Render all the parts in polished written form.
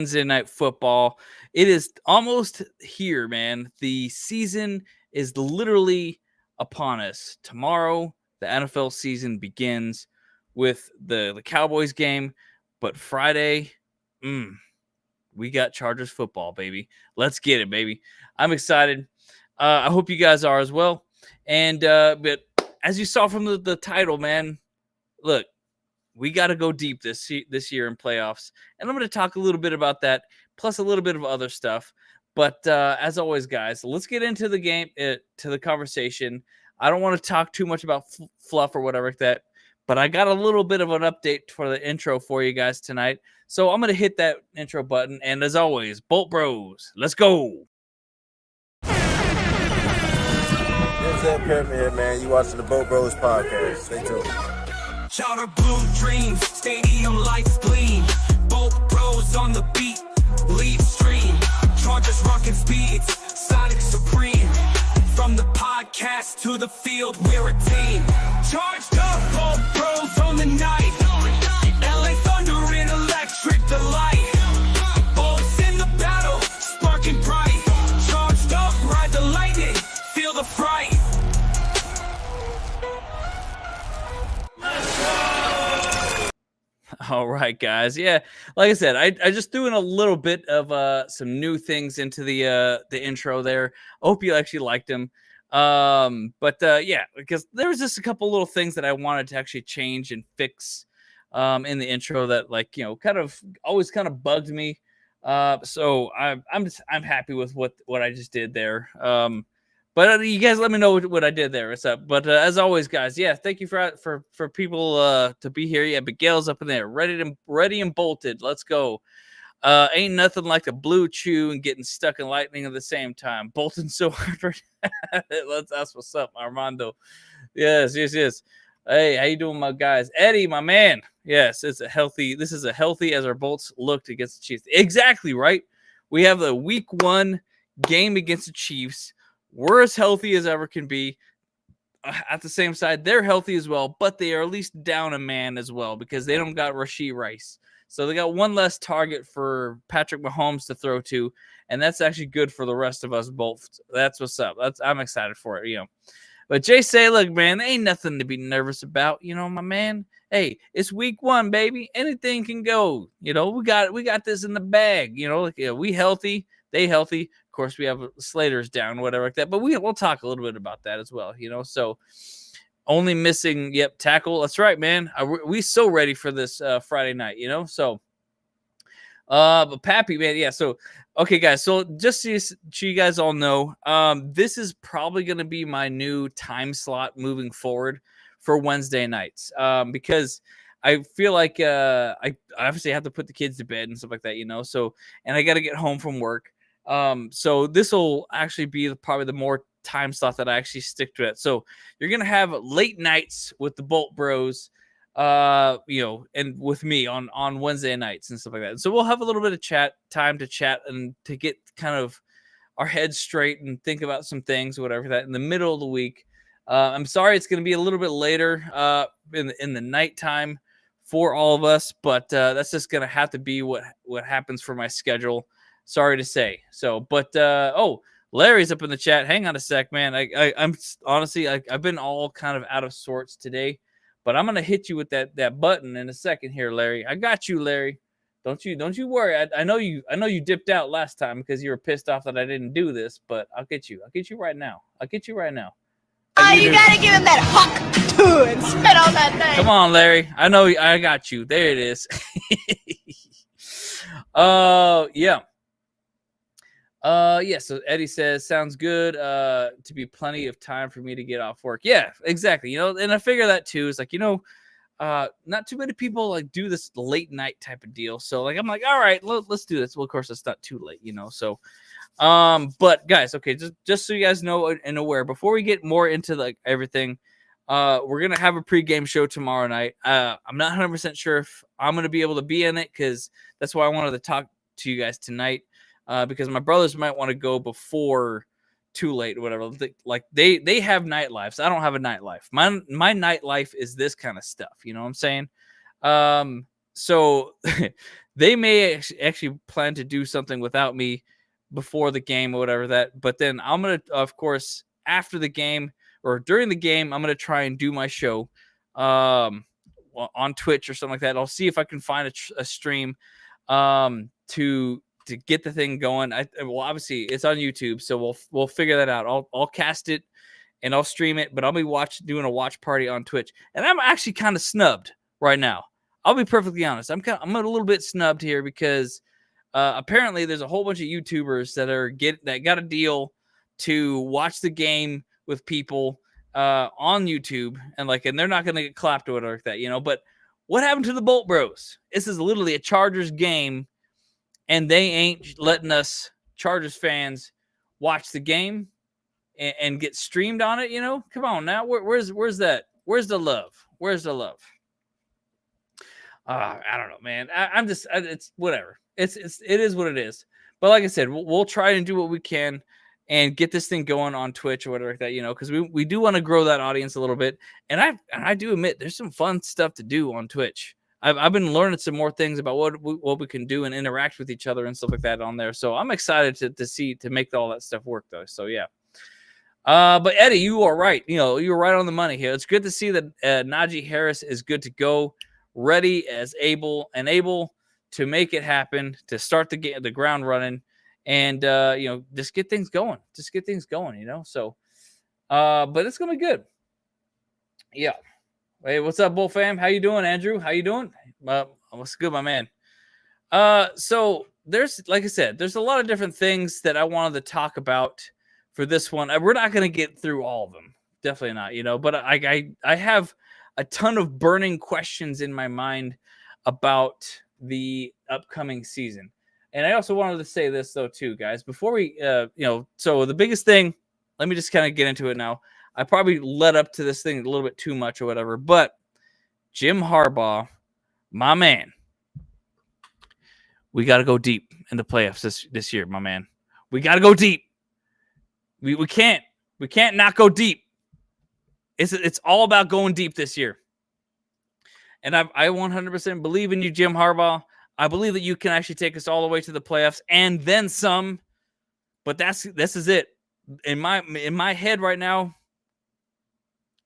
Wednesday Night Football. It is almost here, man. The season is literally upon us. Tomorrow, the NFL season begins with the Cowboys game, but Friday, we got Chargers football, baby. Let's get it, baby. I'm excited. I hope you guys are as well. And but as you saw from the title, man, look, we got to go deep this year in playoffs. And I'm going to talk a little bit about that, plus a little bit of other stuff. But as always, guys, let's get into the game, to the conversation. I don't want to talk too much about fluff or whatever like that, but I got a little bit of an update for the intro for you guys tonight. So I'm going to hit that intro button. And as always, Bolt Bros, let's go. What's up, Kevin here, man? You watching the Bolt Bros podcast. Stay tuned. Charter blue dreams, stadium lights gleam. Bolt Bros on the beat, lead stream. Chargers rocking speeds, Sonic supreme. From the podcast to the field, we're a team. Charged up, Bolt Bros on the night. LA Thunder in electric delight. Bolts in the battle, sparking bright. Charged up, ride the lightning, feel the fright. All right, guys. Yeah, like I said, I just threw in a little bit of some new things into the intro there. I hope you actually liked them. Yeah, because there was just a couple little things that I wanted to actually change and fix in the intro that, like, kind of always kind of bugged me. So I'm happy with what I just did there. But you guys let me know what I did there. What's up? But as always, guys, yeah, thank you for people to be here. Yeah, Miguel's up in there, ready and bolted. Let's go. Ain't nothing like a blue chew and getting stuck in lightning at the same time. Bolting so hard. That's what's up, Armando. Yes. Hey, how you doing, my guys? Eddie, my man. Yes, this is a healthy as our Bolts looked against the Chiefs. Exactly right. We have the week 1 game against the Chiefs. We're as healthy as ever can be. At the same side, they're healthy as well, but they are at least down a man as well because they don't got Rashee Rice. So they got one less target for Patrick Mahomes to throw to, and that's actually good for the rest of us both. That's what's up. I'm excited for it, But Jay say, look, man, there ain't nothing to be nervous about, my man. Hey, it's week 1, baby. Anything can go. We got this in the bag. We healthy, they healthy. Of course, we have Slater's down, whatever like that. But we'll talk a little bit about that as well, So only missing, tackle. That's right, man. We so ready for this Friday night, So, but Pappy, man, yeah. So, okay, guys. So just so you guys all know, this is probably going to be my new time slot moving forward for Wednesday nights, because I feel like I obviously have to put the kids to bed and stuff like that, So, and I got to get home from work. So this will actually be probably the more time slot that I actually stick to it. So you're going to have late nights with the Bolt Bros, and with me on Wednesday nights and stuff like that. And so we'll have a little bit of time to chat and to get kind of our heads straight and think about some things or whatever that in the middle of the week. I'm sorry, it's going to be a little bit later, in the nighttime for all of us, but, that's just going to have to be what happens for my schedule. Sorry to say. So, but Larry's up in the chat. Hang on a sec, man. I'm honestly, I've been all kind of out of sorts today, but I'm gonna hit you with that button in a second here, Larry. I got you, Larry. Don't you worry. I know you dipped out last time because you were pissed off that I didn't do this, but I'll get you right now. Oh, you gotta give him that huck too and spit on that thing. Come on, Larry. I know I got you. There it is. Yeah. So Eddie says, sounds good, to be plenty of time for me to get off work. Yeah, exactly. And I figure that too. It's like, not too many people like do this late night type of deal. So like, I'm like, all right, let's do this. Well, of course it's not too late, So, but guys, okay, just so you guys know and aware, before we get more into like everything, we're going to have a pregame show tomorrow night. I'm not 100% sure if I'm going to be able to be in it, because that's why I wanted to talk to you guys tonight. Because my brothers might want to go before too late or whatever. Like they have nightlives. I don't have a nightlife. My nightlife is this kind of stuff. You know what I'm saying? So they may actually plan to do something without me before the game or whatever that. But then I'm going to, of course, after the game or during the game, I'm going to try and do my show on Twitch or something like that. I'll see if I can find a stream to get the thing going. Well, obviously it's on YouTube, so we'll figure that out. I'll cast it and I'll stream it, but I'll be doing a watch party on Twitch. And I'm actually kind of snubbed right now. I'll be perfectly honest. I'm a little bit snubbed here because apparently there's a whole bunch of YouTubers that got a deal to watch the game with people on YouTube, and they're not going to get clapped or whatever like that, But what happened to the Bolt Bros? This is literally a Chargers game, and they ain't letting us Chargers fans watch the game and get streamed on it. Come on now, where's that? Where's the love? Where's the love? I don't know, man. I'm just, it's whatever. It is what it is. But like I said, we'll try and do what we can and get this thing going on Twitch or whatever like that, because we do want to grow that audience a little bit. And I do admit there's some fun stuff to do on Twitch. I've been learning some more things about what we can do and interact with each other and stuff like that on there. So I'm excited to make all that stuff work though. So yeah. But Eddie, you are right. You were right on the money here. It's good to see that Najee Harris is good to go, ready as able to make it happen, to start the ground running, and just get things going. So, but it's gonna be good. Yeah. Hey, what's up, Bull fam? How you doing, Andrew? How you doing? What's good, my man? So there's, like I said, there's a lot of different things that I wanted to talk about for this one. We're not going to get through all of them. Definitely not, but I have a ton of burning questions in my mind about the upcoming season. And I also wanted to say this though, too, guys, before we, so the biggest thing, let me just kind of get into it now. I probably led up to this thing a little bit too much or whatever, but Jim Harbaugh, my man, we got to go deep in the playoffs this year, my man. We got to go deep. We can't not go deep. It's all about going deep this year. And I 100% believe in you, Jim Harbaugh. I believe that you can actually take us all the way to the playoffs and then some. But this is it. In my head right now,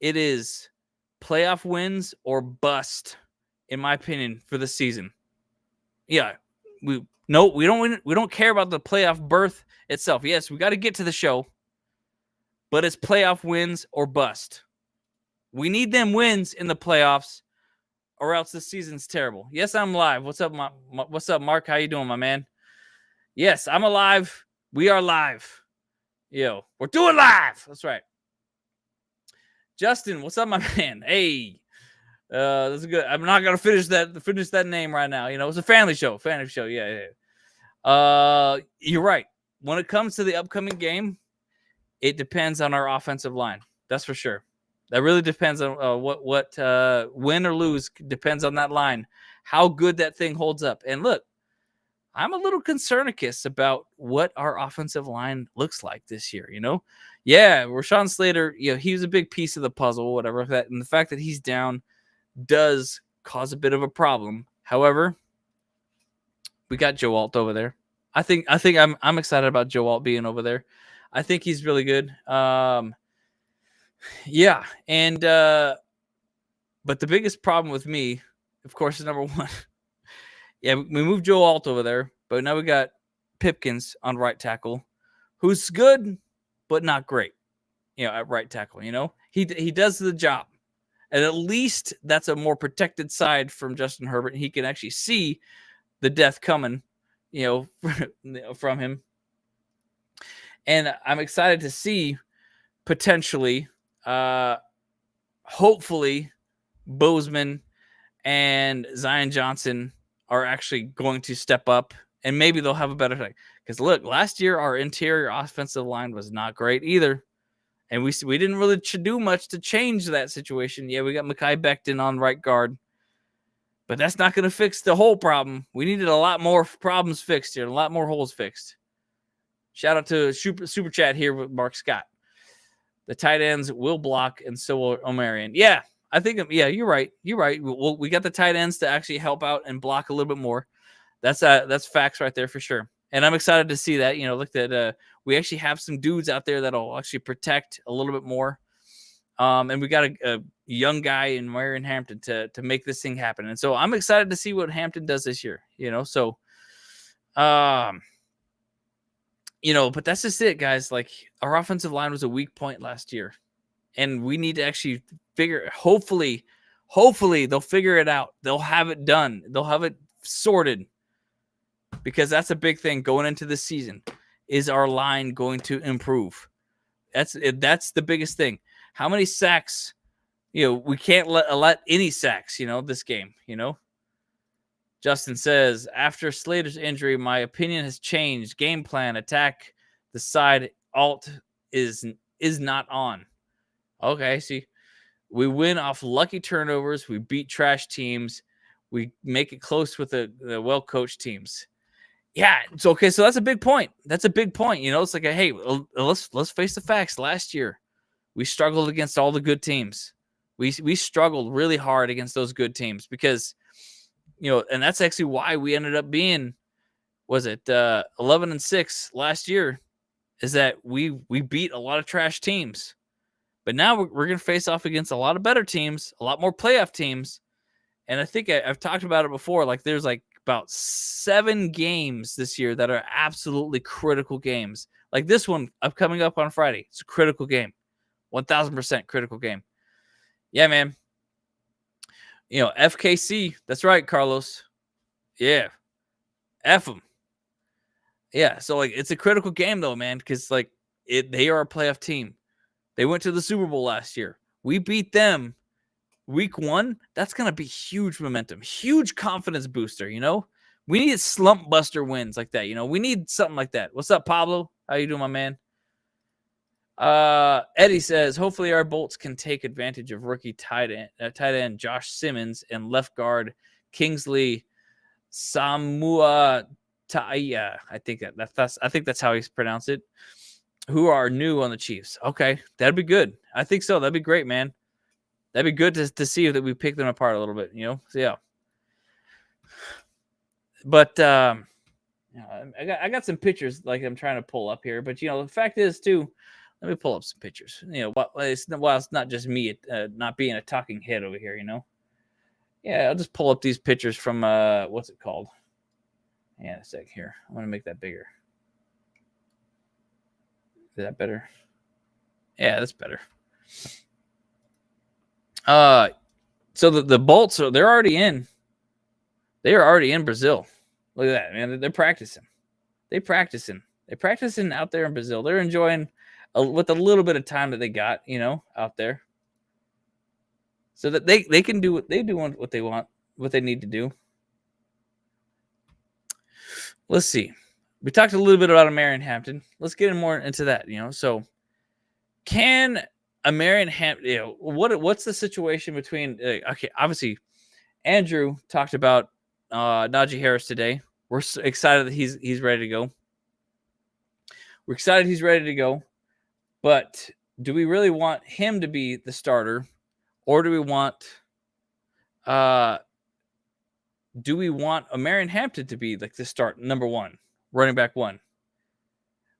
it is playoff wins or bust, in my opinion, for the season. Yeah, we don't care about the playoff berth itself. Yes, we got to get to the show, but it's playoff wins or bust. We need them wins in the playoffs, or else this season's terrible. Yes, I'm live. What's up, what's up, Mark? How you doing, my man? Yes, I'm alive. We are live. Yo, we're doing live. That's right. Justin, what's up, my man? Hey, that's good. I'm not gonna finish that name right now. It's a family show. Yeah. You're right. When it comes to the upcoming game, it depends on our offensive line. That's for sure. That really depends on what win or lose depends on that line, how good that thing holds up. And look, I'm a little concernicus about what our offensive line looks like this year. Yeah, Rashawn Slater, he was a big piece of the puzzle, whatever that, and the fact that he's down does cause a bit of a problem. However, we got Joe Alt over there. I think I'm excited about Joe Alt being over there. I think he's really good. Yeah, and but the biggest problem with me, of course, is number one. Yeah, we moved Joe Alt over there, but now we got Pipkins on right tackle, who's good but not great. At right tackle. He does the job, and at least that's a more protected side from Justin Herbert. He can actually see the death coming, from him. And I'm excited to see potentially, hopefully, Bozeman and Zion Johnson are actually going to step up, and maybe they'll have a better thing. Because look, last year our interior offensive line was not great either, and we didn't really do much to change that situation. Yeah, we got Mekhi Becton on right guard, but that's not going to fix the whole problem. We needed a lot more problems fixed here, a lot more holes fixed. Shout out to super chat here with Mark Scott. The tight ends will block, and so will Omarion. Yeah, I think, yeah, you're right. You're right. We got the tight ends to actually help out and block a little bit more. That's facts right there for sure. And I'm excited to see that. Look that we actually have some dudes out there that'll actually protect a little bit more. And we got a young guy in Omarion Hampton to make this thing happen. And so I'm excited to see what Hampton does this year. So, but that's just it, guys. Like, our offensive line was a weak point last year, and we need to actually hopefully they'll figure it out. They'll have it done. They'll have it sorted, because that's a big thing going into this season. Is our line going to improve? That's the biggest thing. How many sacks? We can't let any sacks, this game, Justin says, after Slater's injury, my opinion has changed. Game plan, attack the side, alt is not on. Okay, see, we win off lucky turnovers. We beat trash teams. We make it close with the well-coached teams. Yeah, it's okay. So that's a big point. It's like, hey, let's face the facts. Last year, we struggled against all the good teams. We struggled really hard against those good teams because, and that's actually why we ended up being, 11-6 last year, is that we beat a lot of trash teams. But now we're going to face off against a lot of better teams, a lot more playoff teams. And I think I've talked about it before. Like, there's like about 7 games this year that are absolutely critical games. Like this one coming up on Friday. It's a critical game. 1,000% critical game. Yeah, man. FKC. That's right, Carlos. Yeah. F them. Yeah, so like it's a critical game though, man, because like they are a playoff team. They went to the Super Bowl last year. We beat them week 1. That's gonna be huge momentum, huge confidence booster. We need slump buster wins like that. We need something like that. What's up, Pablo? How you doing, my man? Eddie says, hopefully our Bolts can take advantage of rookie tight end Josh Simmons and left guard Kingsley Samua Taia. I think that's how he's pronounced it. Who are new on the Chiefs? Okay, that'd be good. I think so. That'd be great, man. That'd be good to see that we pick them apart a little bit. So yeah. But I got some pictures like I'm trying to pull up here. But the fact is too. Let me pull up some pictures. It's not just me not being a talking head over here, Yeah, I'll just pull up these pictures from what's it called? Yeah, a sec here. I want to make that bigger. Is that better? Yeah, that's better. So the Bolts they're already in. They are already in Brazil. Look at that, man. They're practicing. They're practicing out there in Brazil. They're enjoying with a little bit of time that they got, out there. So that they can do what they want, what they need to do. Let's see. We talked a little bit about Omarion Hampton. Let's get more into that, So can Omarion Hampton, what's the situation between, okay, obviously Andrew talked about Najee Harris today. We're excited that he's ready to go. We're excited he's ready to go. But do we really want him to be the starter, or do we want Omarion Hampton to be like the start number 1, running back 1?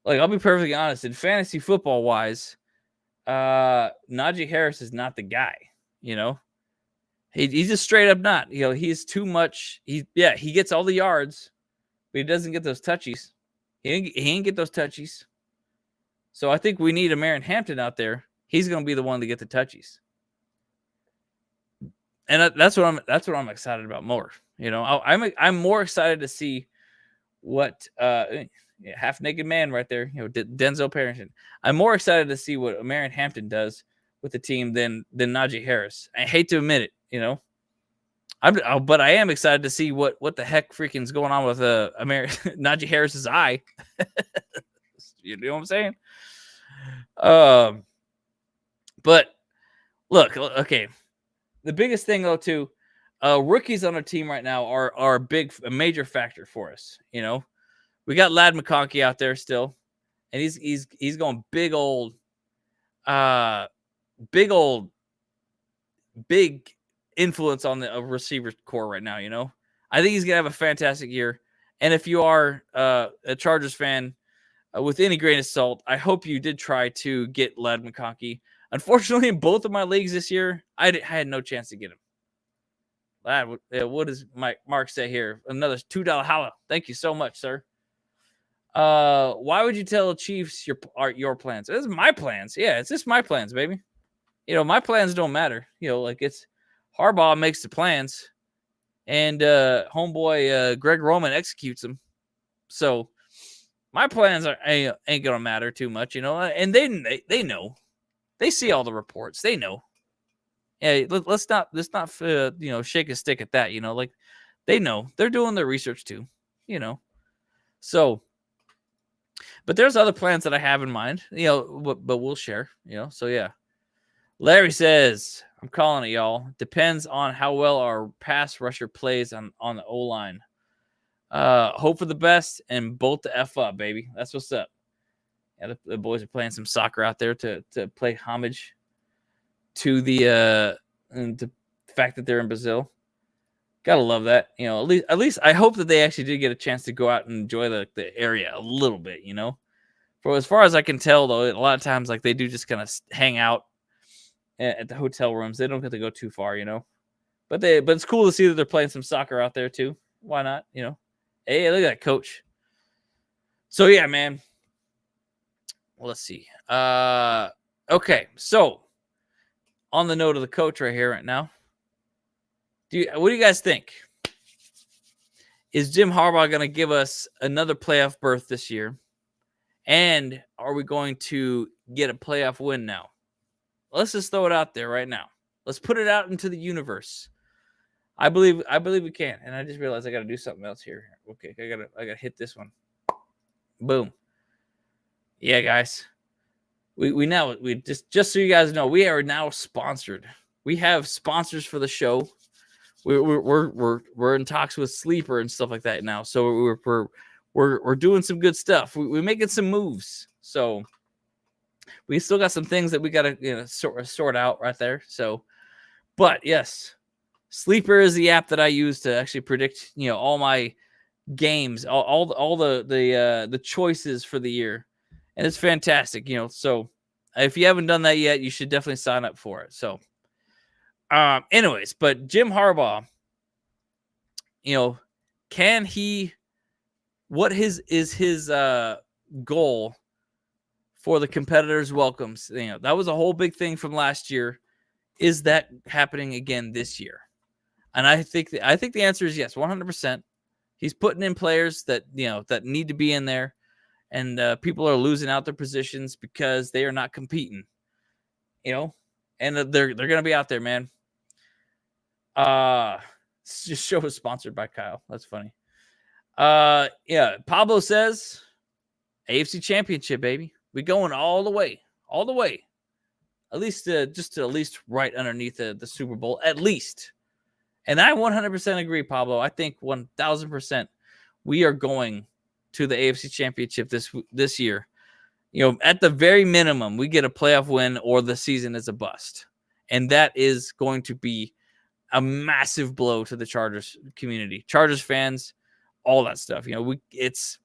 Like, I'll be perfectly honest, in fantasy football wise, Najee Harris is not the guy. He's just straight up not. He's too much. He gets all the yards, but he doesn't get those touchies. He ain't get those touchies. So I think we need Omarion Hampton out there. He's going to be the one to get the touchies, and that's what I'm excited about more. I'm more excited to see what half naked man right there. Denzel Parrington. I'm more excited to see what Omarion Hampton does with the team than Najee Harris. I hate to admit it, but I am excited to see what the heck freaking's going on with Najee Harris's eye. You know what I'm saying? But look, okay. The biggest thing though too, rookies on our team right now are a major factor for us. We got Ladd McConkey out there still, and he's going big old big influence on the receiver core right now. I think he's gonna have a fantastic year. And if you are a Chargers fan, with any grain of salt, I hope you did try to get Ladd McConkey. Unfortunately, in both of my leagues this year, I had no chance to get him. Ladd, what does Mark say here? Another $2 holla. Thank you so much, sir. Why would you tell the Chiefs your plans? This is my plans. Yeah, it's just my plans, baby. My plans don't matter. It's Harbaugh makes the plans, and homeboy Greg Roman executes them. So my plans ain't gonna matter too much, and they know. They see all the reports. They know. Yeah, let's not shake a stick at that. They know. They're doing their research too. So. But there's other plans that I have in mind, but we'll share, So, yeah. Larry says, I'm calling it, y'all. Depends on how well our pass rusher plays on the O-line. Hope for the best and bolt the F up, baby. That's what's up. Yeah, the boys are playing some soccer out there to play homage to the fact that they're in Brazil. Gotta love that. At least I hope that they actually did get a chance to go out and enjoy the area a little bit, For as far as I can tell, though, a lot of times like they do just kind of hang out at the hotel rooms. They don't get to go too far, But it's cool to see that they're playing some soccer out there too. Why not? Hey, look at that coach. So yeah, man. Well, let's see. Okay, so on the note of the coach right here, right now. What do you guys think? Is Jim Harbaugh going to give us another playoff berth this year? And are we going to get a playoff win now? Let's just throw it out there right now. Let's put it out into the universe. I believe we can. And I just realized I got to do something else here. Okay, I got to hit this one. Boom. Yeah, guys. We just so you guys know, we are now sponsored. We have sponsors for the show. We're in talks with Sleeper and stuff like that now. So we're doing some good stuff. We're making some moves. So we still got some things that we got to sort out right there. So, but yes, Sleeper is the app that I use to actually predict all my games, all the choices for the year, and it's fantastic. So if you haven't done that yet, you should definitely sign up for it. So. Anyways, but Jim Harbaugh, can he? What is his goal for the competitors' welcomes? That was a whole big thing from last year. Is that happening again this year? And I think the answer is yes, 100%. He's putting in players that that need to be in there, and people are losing out their positions because they are not competing. And they're gonna be out there, man. This show is sponsored by Kyle. That's funny. Yeah. Pablo says AFC Championship, baby. We going all the way. At least just to at least right underneath the Super Bowl, at least. And I 100% agree, Pablo. I think 1,000% we are going to the AFC Championship this year. At the very minimum, we get a playoff win or the season is a bust. And that is going to be a massive blow to the Chargers community, Chargers fans, all that stuff. It's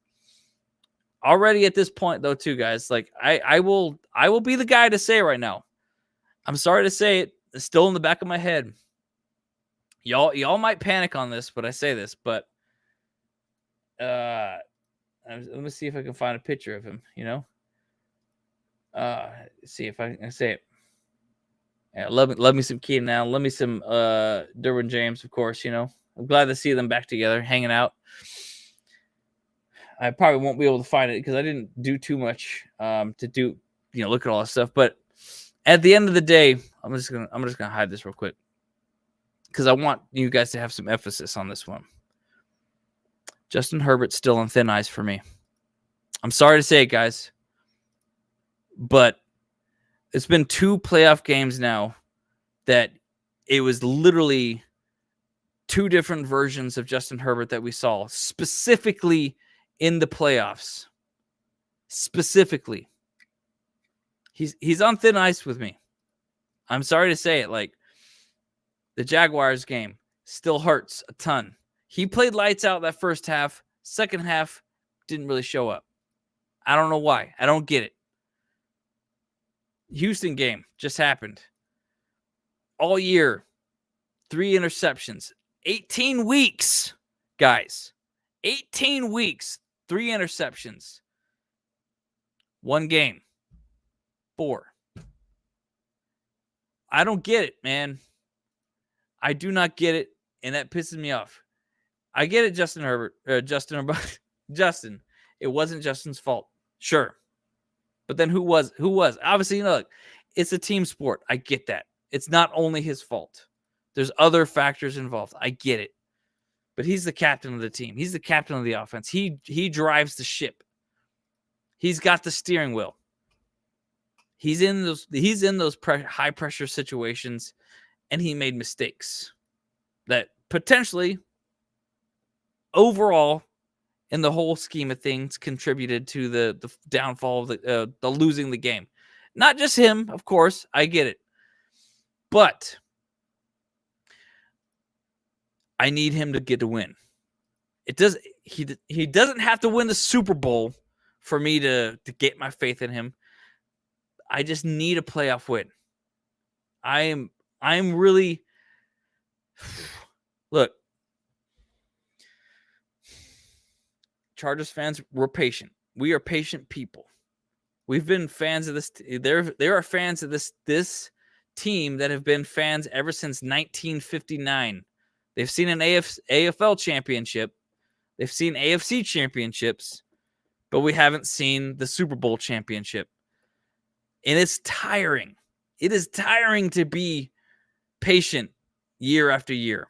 already at this point though, too, guys. Like I will be the guy to say right now. I'm sorry to say it. It's still in the back of my head. Y'all might panic on this, but I say this. But let me see if I can find a picture of him. See if I can say it. Yeah, love me some Keenan Allen. Love me some Derwin James, of course. I'm glad to see them back together, hanging out. I probably won't be able to find it because I didn't do too much to do, look at all this stuff. But at the end of the day, I'm just gonna hide this real quick because I want you guys to have some emphasis on this one. Justin Herbert's still on thin ice for me. I'm sorry to say it, guys, but it's been 2 playoff games now that it was literally 2 different versions of Justin Herbert that we saw specifically in the playoffs. Specifically. He's on thin ice with me. I'm sorry to say it. Like, the Jaguars game still hurts a ton. He played lights out that first half. Second half, didn't really show up. I don't know why. I don't get it. Houston game just happened. All year, 3 interceptions. 18 weeks, guys. 18 weeks, 3 interceptions. 1 game, 4. I don't get it, man. I do not get it, and that pisses me off. I get it, Justin Herbert. Justin. It wasn't Justin's fault. Sure. But then who was? Obviously, look, it's a team sport. I get that. It's not only his fault. There's other factors involved. I get it. But he's the captain of the team. He's the captain of the offense. He drives the ship. He's got the steering wheel. He's in those high pressure situations, and he made mistakes that potentially overall in the whole scheme of things contributed to the downfall of the losing the game. Not just him, of course. I get it. But I need him to get a win. He doesn't have to win the Super Bowl for me to get my faith in him. I just need a playoff win. I'm really look. Chargers fans, we're patient. We are patient people. We've been fans of this. There are fans of this team that have been fans ever since 1959. They've seen an AFL championship. They've seen AFC championships, but we haven't seen the Super Bowl championship. And it's tiring. It is tiring to be patient year after year.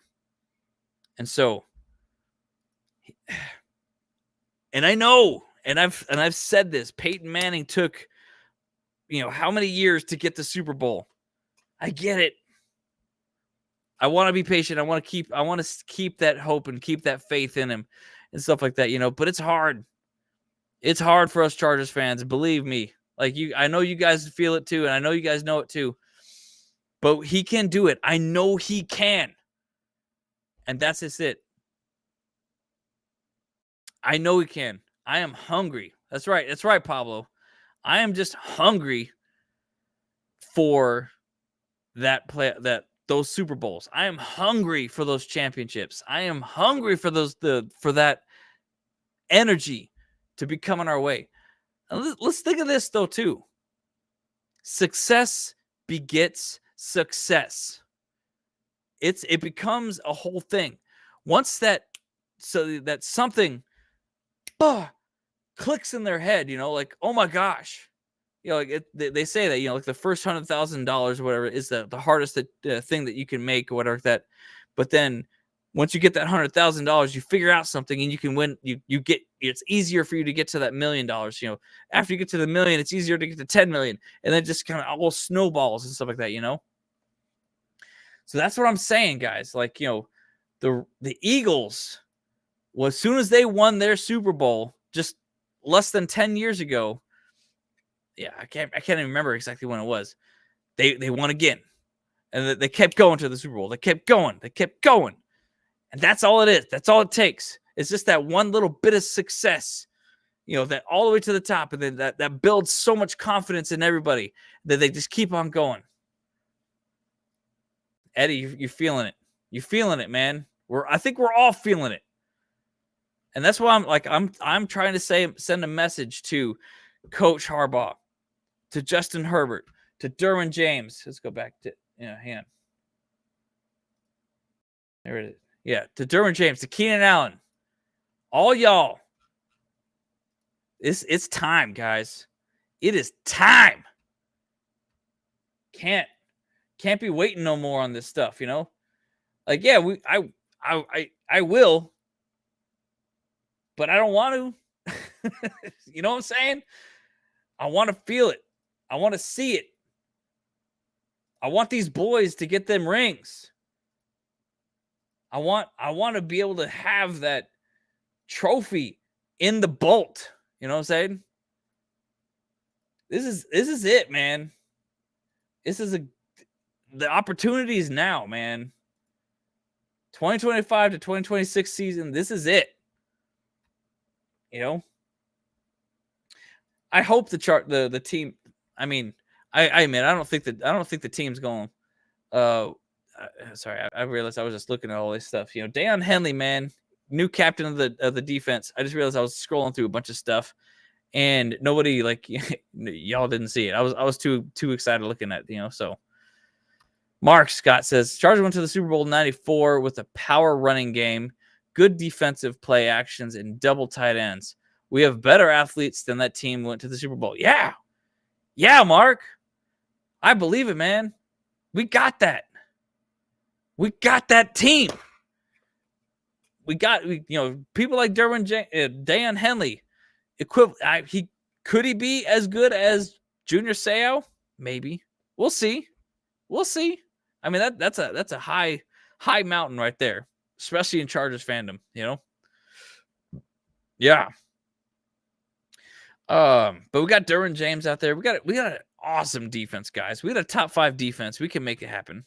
And so, and I know, and I've said this, Peyton Manning took, how many years to get the Super Bowl? I get it. I want to be patient. I want to keep that hope and keep that faith in him and stuff like that, but it's hard. It's hard for us Chargers fans, believe me. I know you guys feel it too, and I know you guys know it too. But he can do it. I know he can. And that's just it. I know he can. I am hungry. That's right. That's right, Pablo. I am just hungry for those Super Bowls. I am hungry for those championships. I am hungry for for that energy to be coming our way. And let's think of this though too. Success begets success. It becomes a whole thing. Once that something clicks in their head, oh my gosh, they say that, like the first $100,000 or whatever is the hardest thing that you can make or whatever like that. But then once you get that $100,000, you figure out something and you can win. It's easier for you to get to that $1 million. After you get to the $1 million, it's easier to get to 10 million, and then just kind of all snowballs and stuff like that. So that's what I'm saying, guys. The Eagles, well, as soon as they won their Super Bowl just less than 10 years ago, yeah, I can't even remember exactly when it was. They won again, and they kept going to the Super Bowl. They kept going. And that's all it is. That's all it takes. It's just that one little bit of success, that all the way to the top. And then that builds so much confidence in everybody that they just keep on going. Eddie, you're feeling it. You're feeling it, man. I think we're all feeling it. And that's why I'm trying to send a message to Coach Harbaugh, to Justin Herbert, to Derwin James. Let's go back to, hang on. There it is. Yeah, to Derwin James, to Keenan Allen, all y'all. It's time, guys. It is time. Can't be waiting no more on this stuff, Yeah, I will, but I don't want to. You know what I'm saying? I want to feel it. I want to see it. I want these boys to get them rings. I want to be able to have that trophy in the bolt. You know what I'm saying? This is it, man. The opportunity is now, man. 2025 to 2026 season, this is it. You know, I hope the team. I mean, I don't think the team's going. Sorry, I realized I was just looking at all this stuff. You know, Deion Henley, man, new captain of the defense. I just realized I was scrolling through a bunch of stuff, and nobody y'all didn't see it. I was too excited looking at So, Mark Scott says Chargers went to the Super Bowl '94 with a power running game, good defensive play actions, and double tight ends. We have better athletes than that team went to the Super Bowl. Yeah, Mark, I believe it, man. We got that. We got that team. We got people like Derwin, Deion Henley. Could he be as good as Junior Seau? Maybe. We'll see. I mean that's a high mountain right there, especially in Chargers fandom. Yeah. But we got Derwin James out there. We got an awesome defense, guys. We got a top 5 defense. We can make it happen.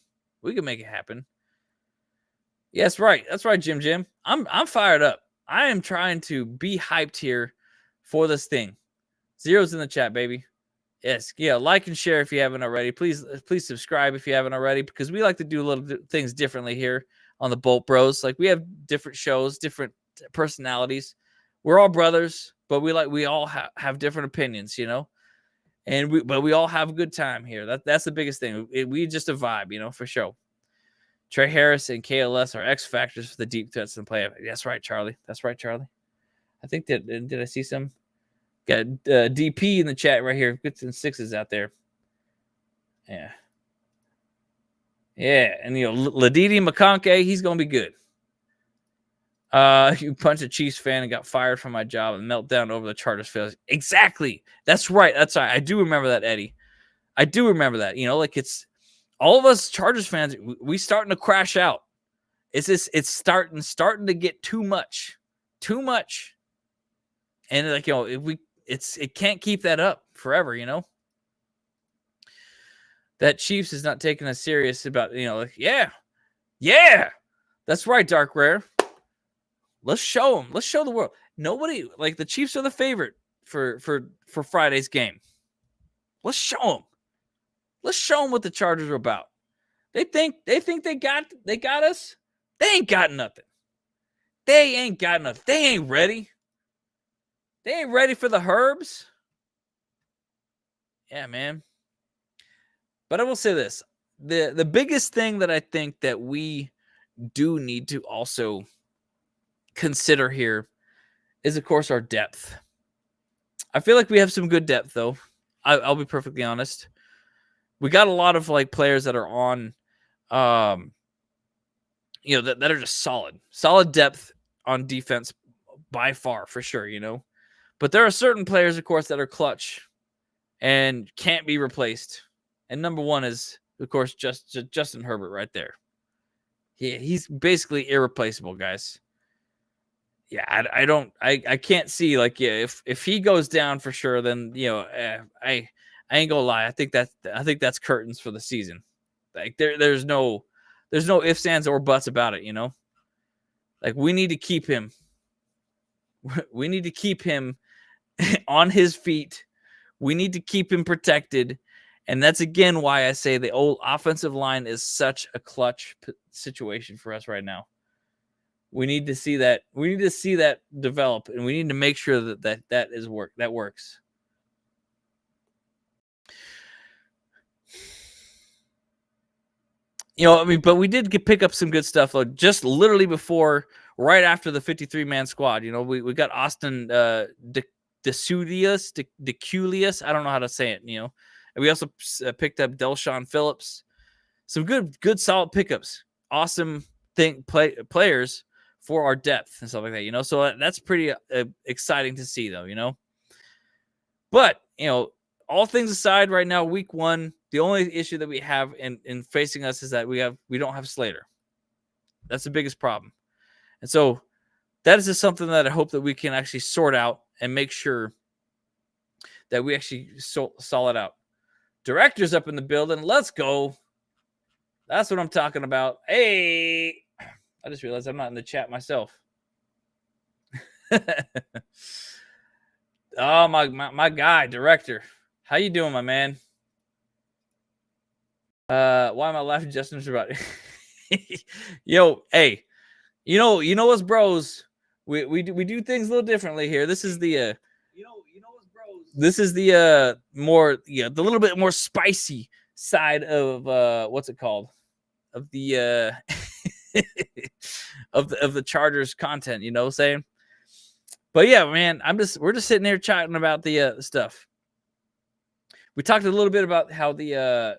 Yes, right. That's right, Jim. I'm fired up. I am trying to be hyped here for this thing. Zeros in the chat, baby. Yes, yeah. Like and share if you haven't already. Please subscribe if you haven't already, because we like to do little things differently here on the Bolt Bros. Like, we have different shows, different personalities. We're all brothers, but we all have different opinions, but we all have a good time here. That's the biggest thing. We just a vibe, for sure. Trey Harris and KLS are X factors for the deep threats in play. That's right, Charlie. I think that did I see some? Got DP in the chat right here. Get some 6s out there. Yeah. And Ladidi McConkey, he's gonna be good. You punched a Chiefs fan and got fired from my job and meltdown over the Chargers failures. Exactly. That's right. I do remember that, Eddie. I do remember that. It's all of us Chargers fans, we starting to crash out. It's starting to get too much. And it can't keep that up forever, That Chiefs is not taking us serious about, yeah. That's right, Dark Rare. Let's show them. Let's show the world. Nobody, the Chiefs are the favorite for Friday's game. Let's show them. Let's show them what the Chargers are about. They think they got us. They ain't got nothing. They ain't ready. They ain't ready for the Herbs. Yeah, man. But I will say this. The biggest thing that I think that we do need to also consider here is, of course, our depth. I feel like we have some good depth, though. I'll be perfectly honest. We got a lot of players that are on, that are just solid depth on defense by far, for sure, But there are certain players, of course, that are clutch and can't be replaced. And number one is, of course, Justin Herbert right there. He's basically irreplaceable, guys. Yeah, I can't see if he goes down for sure, then I ain't gonna lie. I think that's curtains for the season. There's no ifs, ands, or buts about it. We need to keep him. We need to keep him on his feet. We need to keep him protected. And that's, again, why I say the old offensive line is such a clutch situation for us right now. We need to see that. We need to see that develop, and we need to make sure that works. But we did pick up some good stuff. Just literally right after the 53-man squad. We got Austin DeCulius. I don't know how to say it. And we also picked up Delshawn Phillips. Some good solid pickups. Awesome players for our depth and stuff like that. So that's pretty exciting to see, though. But all things aside, right now, week 1, the only issue that we have in facing us is that we don't have Slater. That's the biggest problem. And so that is just something that I hope that we can actually sort out and make sure that we actually solid out. Directors up in the building. Let's go. That's what I'm talking about. Hey, I just realized I'm not in the chat myself. Oh, my guy, director. How you doing, my man? Why am I laughing, Justin? About yo, hey, you know us bros. We do things a little differently here. This is the This is the more the little bit more spicy side of what's it called? Of the of the Chargers content, you know what I'm saying? But yeah, man, we're just sitting here chatting about the stuff. We talked a little bit about how the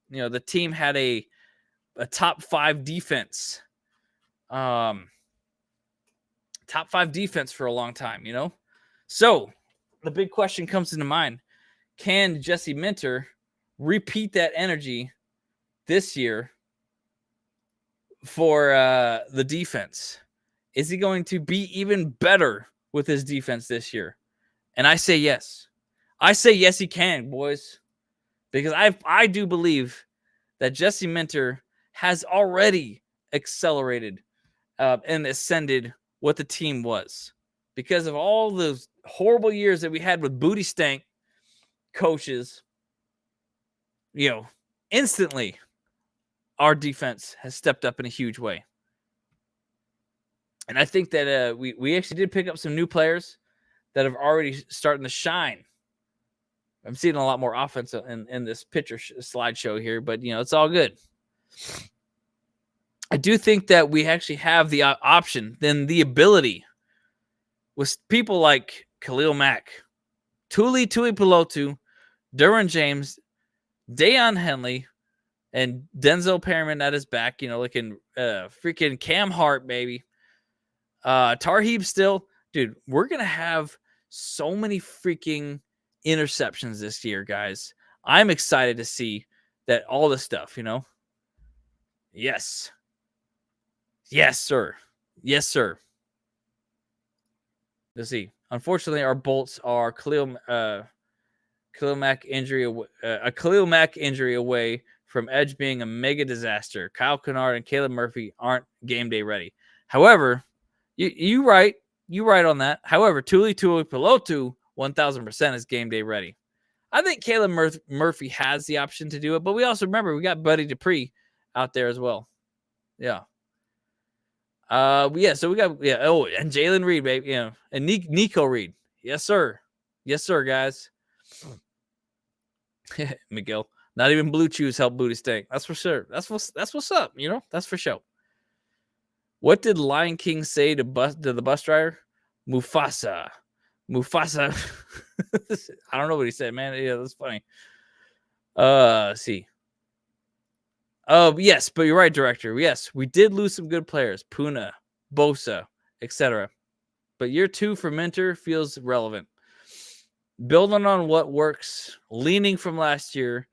the team had a top 5 defense. Top 5 defense for a long time, you know? So the big question comes into mind. Can Jesse Minter repeat that energy this year for the defense? Is he going to be even better with his defense this year? And I say yes. I say yes, he can, boys. Because I do believe that Jesse Minter has already accelerated and ascended what the team was. Because of all those horrible years that we had with booty stank coaches, instantly our defense has stepped up in a huge way. And I think that we actually did pick up some new players that have already starting to shine. I'm seeing a lot more offense in this picture slideshow here, but, it's all good. I do think that we actually have the option, then the ability with people like Khalil Mack, Tuli Pelotu, Derwin James, Deion Henley, and Denzel Perryman at his back, looking freaking Cam Hart, baby. Tarheeb still. Dude, we're going to have so many freaking interceptions this year, guys. I'm excited to see that all the stuff, Yes. Yes, sir. Yes, sir. Let's see. Unfortunately, our bolts are Khalil Mack injury away from Edge being a mega disaster. Kyle Kennard and Caleb Murphy aren't game day ready. However, you right on that. However, Tuli Pelotu 1000% is game day ready. I think Caleb Murphy has the option to do it, but we also remember we got Buddy Dupree out there as well. Yeah. So we got and Jalen Reed, baby, and Nico Reed. Yes, sir. Yes, sir, guys. Miguel. Not even blue chews help booty stink. That's for sure. That's what's up, That's for sure. What did Lion King say to the bus driver? Mufasa. I don't know what he said, man. Yeah, that's funny. Let's see. Yes, but you're right, director. Yes, we did lose some good players. Puna, Bosa, etc. But year 2 for Minter feels relevant. Building on what works, leaning from last year,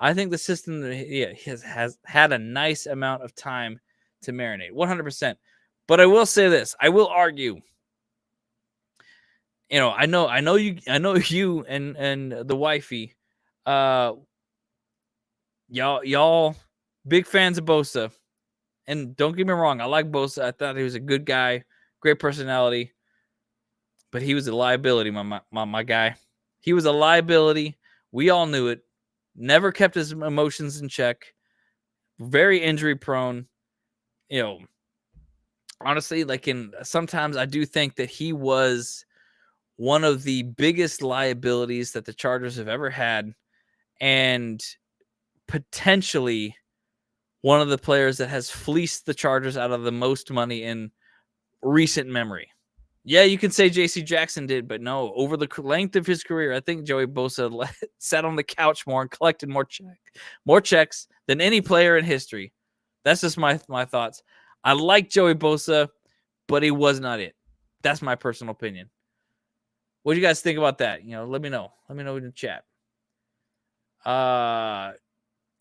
I think the system has had a nice amount of time to marinate. 100%. But I will say this. I will argue. I know you and the wifey. Y'all big fans of Bosa. And don't get me wrong, I like Bosa. I thought he was a good guy, great personality. But he was a liability, my guy. He was a liability. We all knew it. Never kept his emotions in check. Very injury prone. Honestly, sometimes I do think that he was one of the biggest liabilities that the Chargers have ever had, and potentially one of the players that has fleeced the Chargers out of the most money in recent memory. Yeah, you can say J.C. Jackson did, but no, over the length of his career, I think Joey Bosa sat on the couch more and collected more checks than any player in history. That's just my thoughts. I like Joey Bosa, but he was not it. That's my personal opinion. What do you guys think about that? Let me know. Let me know in the chat.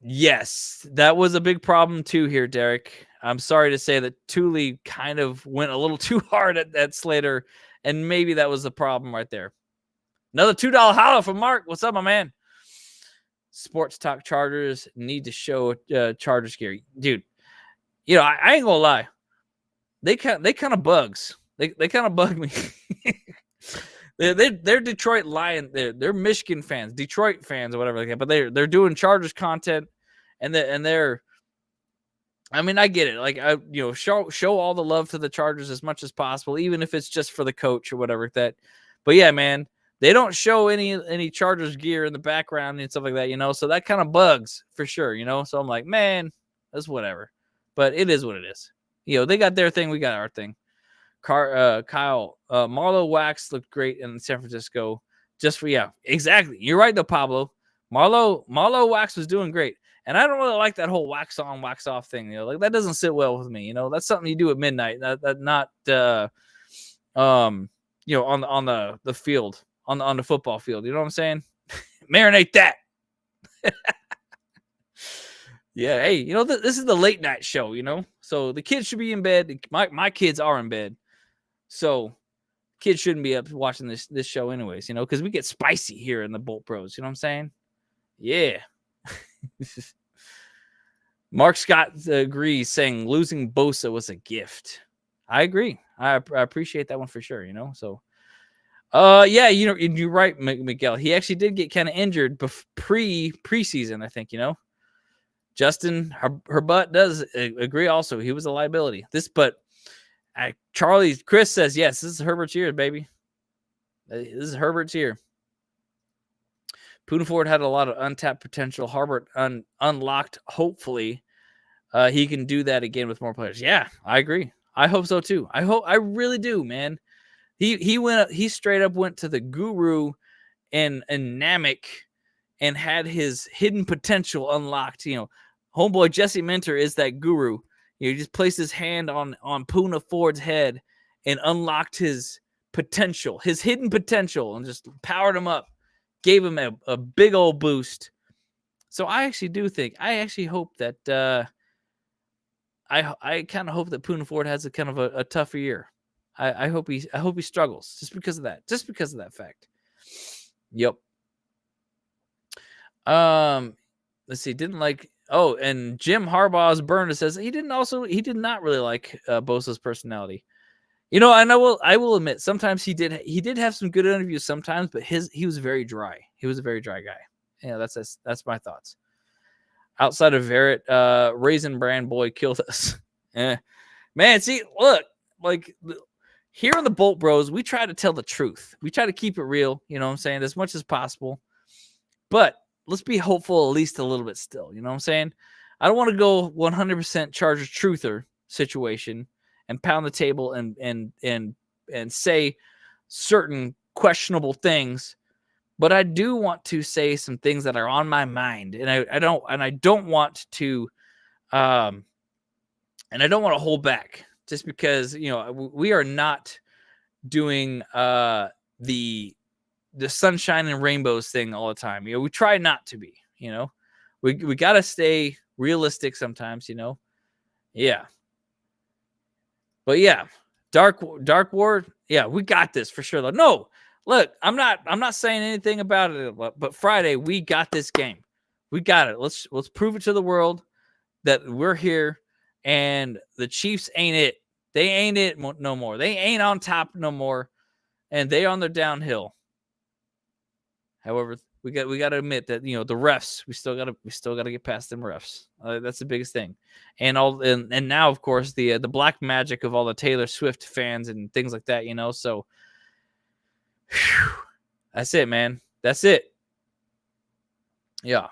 Yes, that was a big problem too here, Derek. I'm sorry to say that Tuli kind of went a little too hard at Slater, and maybe that was the problem right there. Another $2 holler from Mark. What's up, my man? Sports Talk Chargers need to show Chargers gear. Dude, I ain't gonna lie. they kind of bugs. They kind of bug me. They're Detroit Lion. They're Michigan fans, Detroit fans, or whatever like that. But they're doing Chargers content, and they're. I mean, I get it. Like, show all the love to the Chargers as much as possible, even if it's just for the coach or whatever like that. But yeah, man, they don't show any Chargers gear in the background and stuff like that, so that kind of bugs for sure, So I'm like, man, that's whatever. But it is what it is. They got their thing, we got our thing. Kyle, Marlo Wax looked great in San Francisco. Exactly. You're right though, Pablo. Marlo Wax was doing great. And I don't really like that whole wax on, wax off thing. Like that doesn't sit well with me. That's something you do at midnight. That not on the field, on the football field. You know what I'm saying? Marinate that. Yeah. Hey, this is the late night show. So the kids should be in bed. My kids are in bed, so kids shouldn't be up watching this show anyways. Because we get spicy here in the Bolt Bros. You know what I'm saying? Yeah. Mark Scott agrees, saying losing Bosa was a gift. I agree. I appreciate that one for sure. So, yeah, you're right, Miguel. He actually did get kind of injured preseason, I think. Justin Herbert does agree. Also, he was a liability. Chris says yes. This is Herbert's year, baby. This is Herbert's year. Poona Ford had a lot of untapped potential. Herbert unlocked. Hopefully, he can do that again with more players. Yeah, I agree. I hope so too. I really do, man. He straight up went to the guru and Namek and had his hidden potential unlocked. Homeboy Jesse Minter is that guru. He just placed his hand on Poona Ford's head and unlocked his potential, his hidden potential, and just powered him up. Gave him a big old boost. So I actually hope that I kind of hope that Poona Ford has a kind of a tougher year. I hope he struggles just because of that fact. Yep. Let's see. And Jim Harbaugh's burner says he did not really like Bosa's personality. And I will admit sometimes he did have some good interviews sometimes, but he was very dry. He was a very dry guy. That's my thoughts. Outside of Verrett, Raisin Bran boy killed us. Man, see, look, like here on the Bolt Bros, we try to tell the truth. We try to keep it real, you know what I'm saying, as much as possible. But let's be hopeful at least a little bit still, you know what I'm saying? I don't want to go 100% Chargers truther situation and pound the table and say certain questionable things, but I do want to say some things that are on my mind, and I don't want to hold back just because we are not doing the sunshine and rainbows thing all the time. We try not to be. We got to stay realistic sometimes. Yeah. But yeah, Dark War. Yeah, we got this for sure. No, look, I'm not saying anything about it. But Friday, we got this game. We got it. Let's prove it to the world that we're here. And the Chiefs ain't it. They ain't it no more. They ain't on top no more, and they on their downhill. However, we got to admit that the refs. We still got to get past them refs. That's the biggest thing. And now of course the black magic of all the Taylor Swift fans and things like that. So whew, that's it, man. That's it. Yeah.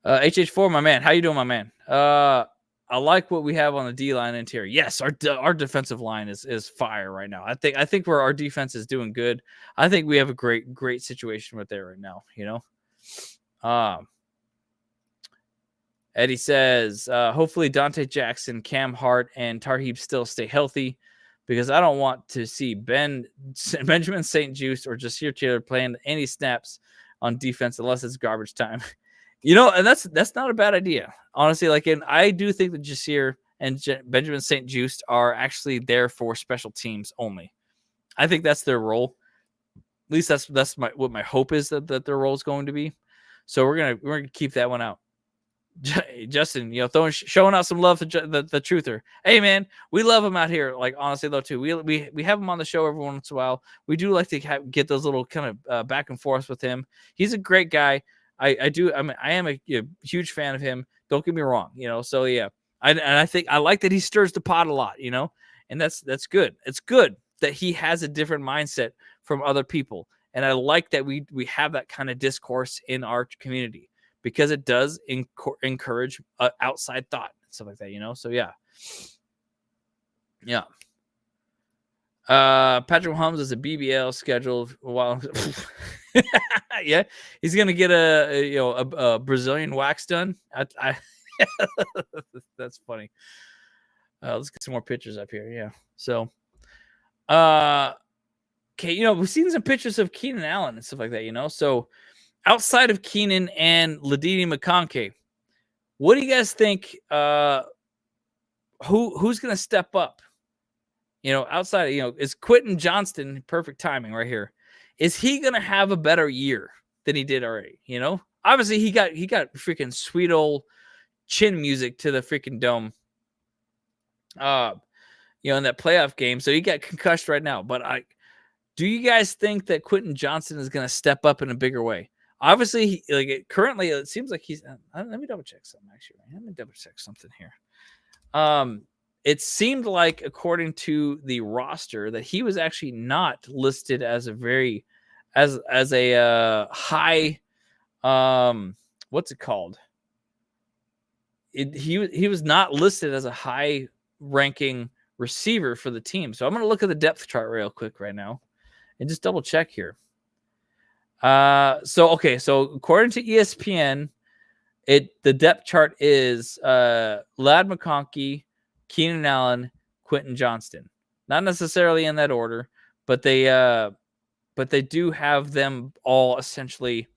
HH4, my man. How you doing, my man? I like what we have on the D-line interior. Yes, our defensive line is fire right now. I think where our defense is doing good. I think we have a great situation right there right now, Eddie says, hopefully Dante Jackson, Cam Hart, and Tarheeb still stay healthy because I don't want to see Benjamin St. Juste or Jasir Taylor playing any snaps on defense unless it's garbage time. And that's not a bad idea. Honestly, I do think that Jasir and Benjamin St. Juste are actually there for special teams only. I think that's their role. At least that's what my hope is that their role is going to be. So we're gonna keep that one out. Justin, showing out some love to the truther. Hey man, we love him out here. Like honestly though, too, we have him on the show every once in a while. We do like to get those little kind of back and forth with him. He's a great guy. I am a huge fan of him. Don't get me wrong, So yeah, I think I like that he stirs the pot a lot, and that's good. It's good that he has a different mindset from other people, and I like that we have that kind of discourse in our community, because it does encourage outside thought and stuff like that, So yeah. Patrick Mahomes is a BBL scheduled while. Yeah, he's gonna get a Brazilian wax done. That's funny. Let's get some more pictures up here. Yeah. So, okay, we've seen some pictures of Keenan Allen and stuff like that. So, outside of Keenan and Ladd McConkey, what do you guys think? Who's gonna step up? Outside, is Quentin Johnston, perfect timing right here. Is he going to have a better year than he did already? Obviously he got freaking sweet old chin music to the freaking dome. In that playoff game. So he got concussed right now, but do you guys think that Quentin Johnston is going to step up in a bigger way? Obviously, currently it seems like he's, let me double check something actually. Let me double check something here. It seemed like, according to the roster, that he was actually not listed as a very, as a high, what's it called? He was not listed as a high ranking receiver for the team. So I'm going to look at the depth chart real quick right now and just double check here. So according to ESPN, the depth chart is Ladd McConkey, Keenan Allen, Quentin Johnston. Not necessarily in that order, but they do have them all essentially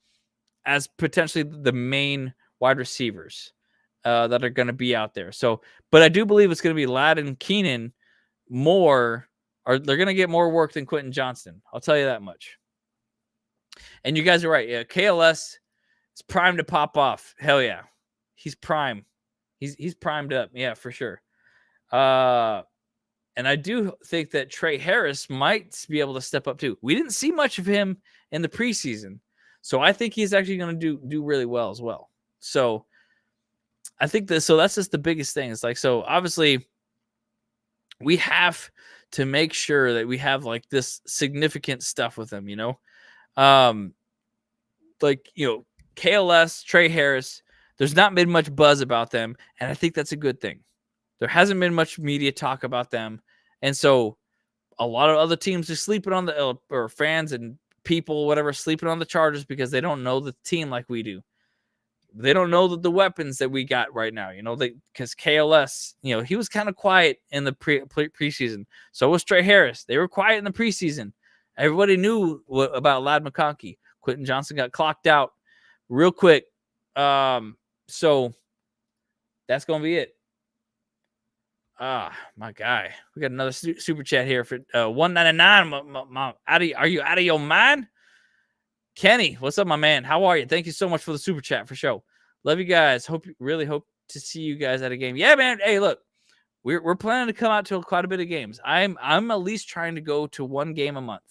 as potentially the main wide receivers that are going to be out there. So, but I do believe it's going to be Ladd and Keenan they're going to get more work than Quentin Johnston. I'll tell you that much. And you guys are right. Yeah, KLS is primed to pop off. Hell yeah. He's prime. He's primed up. Yeah, for sure. And I do think that Trey Harris might be able to step up too. We didn't see much of him in the preseason, so I think he's actually going to do really well as well. So I think that's just the biggest thing. It's like, so obviously we have to make sure that we have like this significant stuff with them, KLS, Trey Harris, there's not been much buzz about them. And I think that's a good thing. There hasn't been much media talk about them. And so a lot of other teams are sleeping on or fans and people, whatever, sleeping on the Chargers because they don't know the team like we do. They don't know the weapons that we got right now, because KLS, he was kind of quiet in the preseason. So was Trey Harris. They were quiet in the preseason. Everybody knew about Ladd McConkey. Quentin Johnston got clocked out real quick. So that's going to be it. My guy. We got another super chat here for $1.99. Are you out of your mind? Kenny, what's up, my man? How are you? Thank you so much for the super chat for show. Love you guys. Really hope to see you guys at a game. Yeah, man. Hey, look, we're planning to come out to quite a bit of games. I'm at least trying to go to one game a month.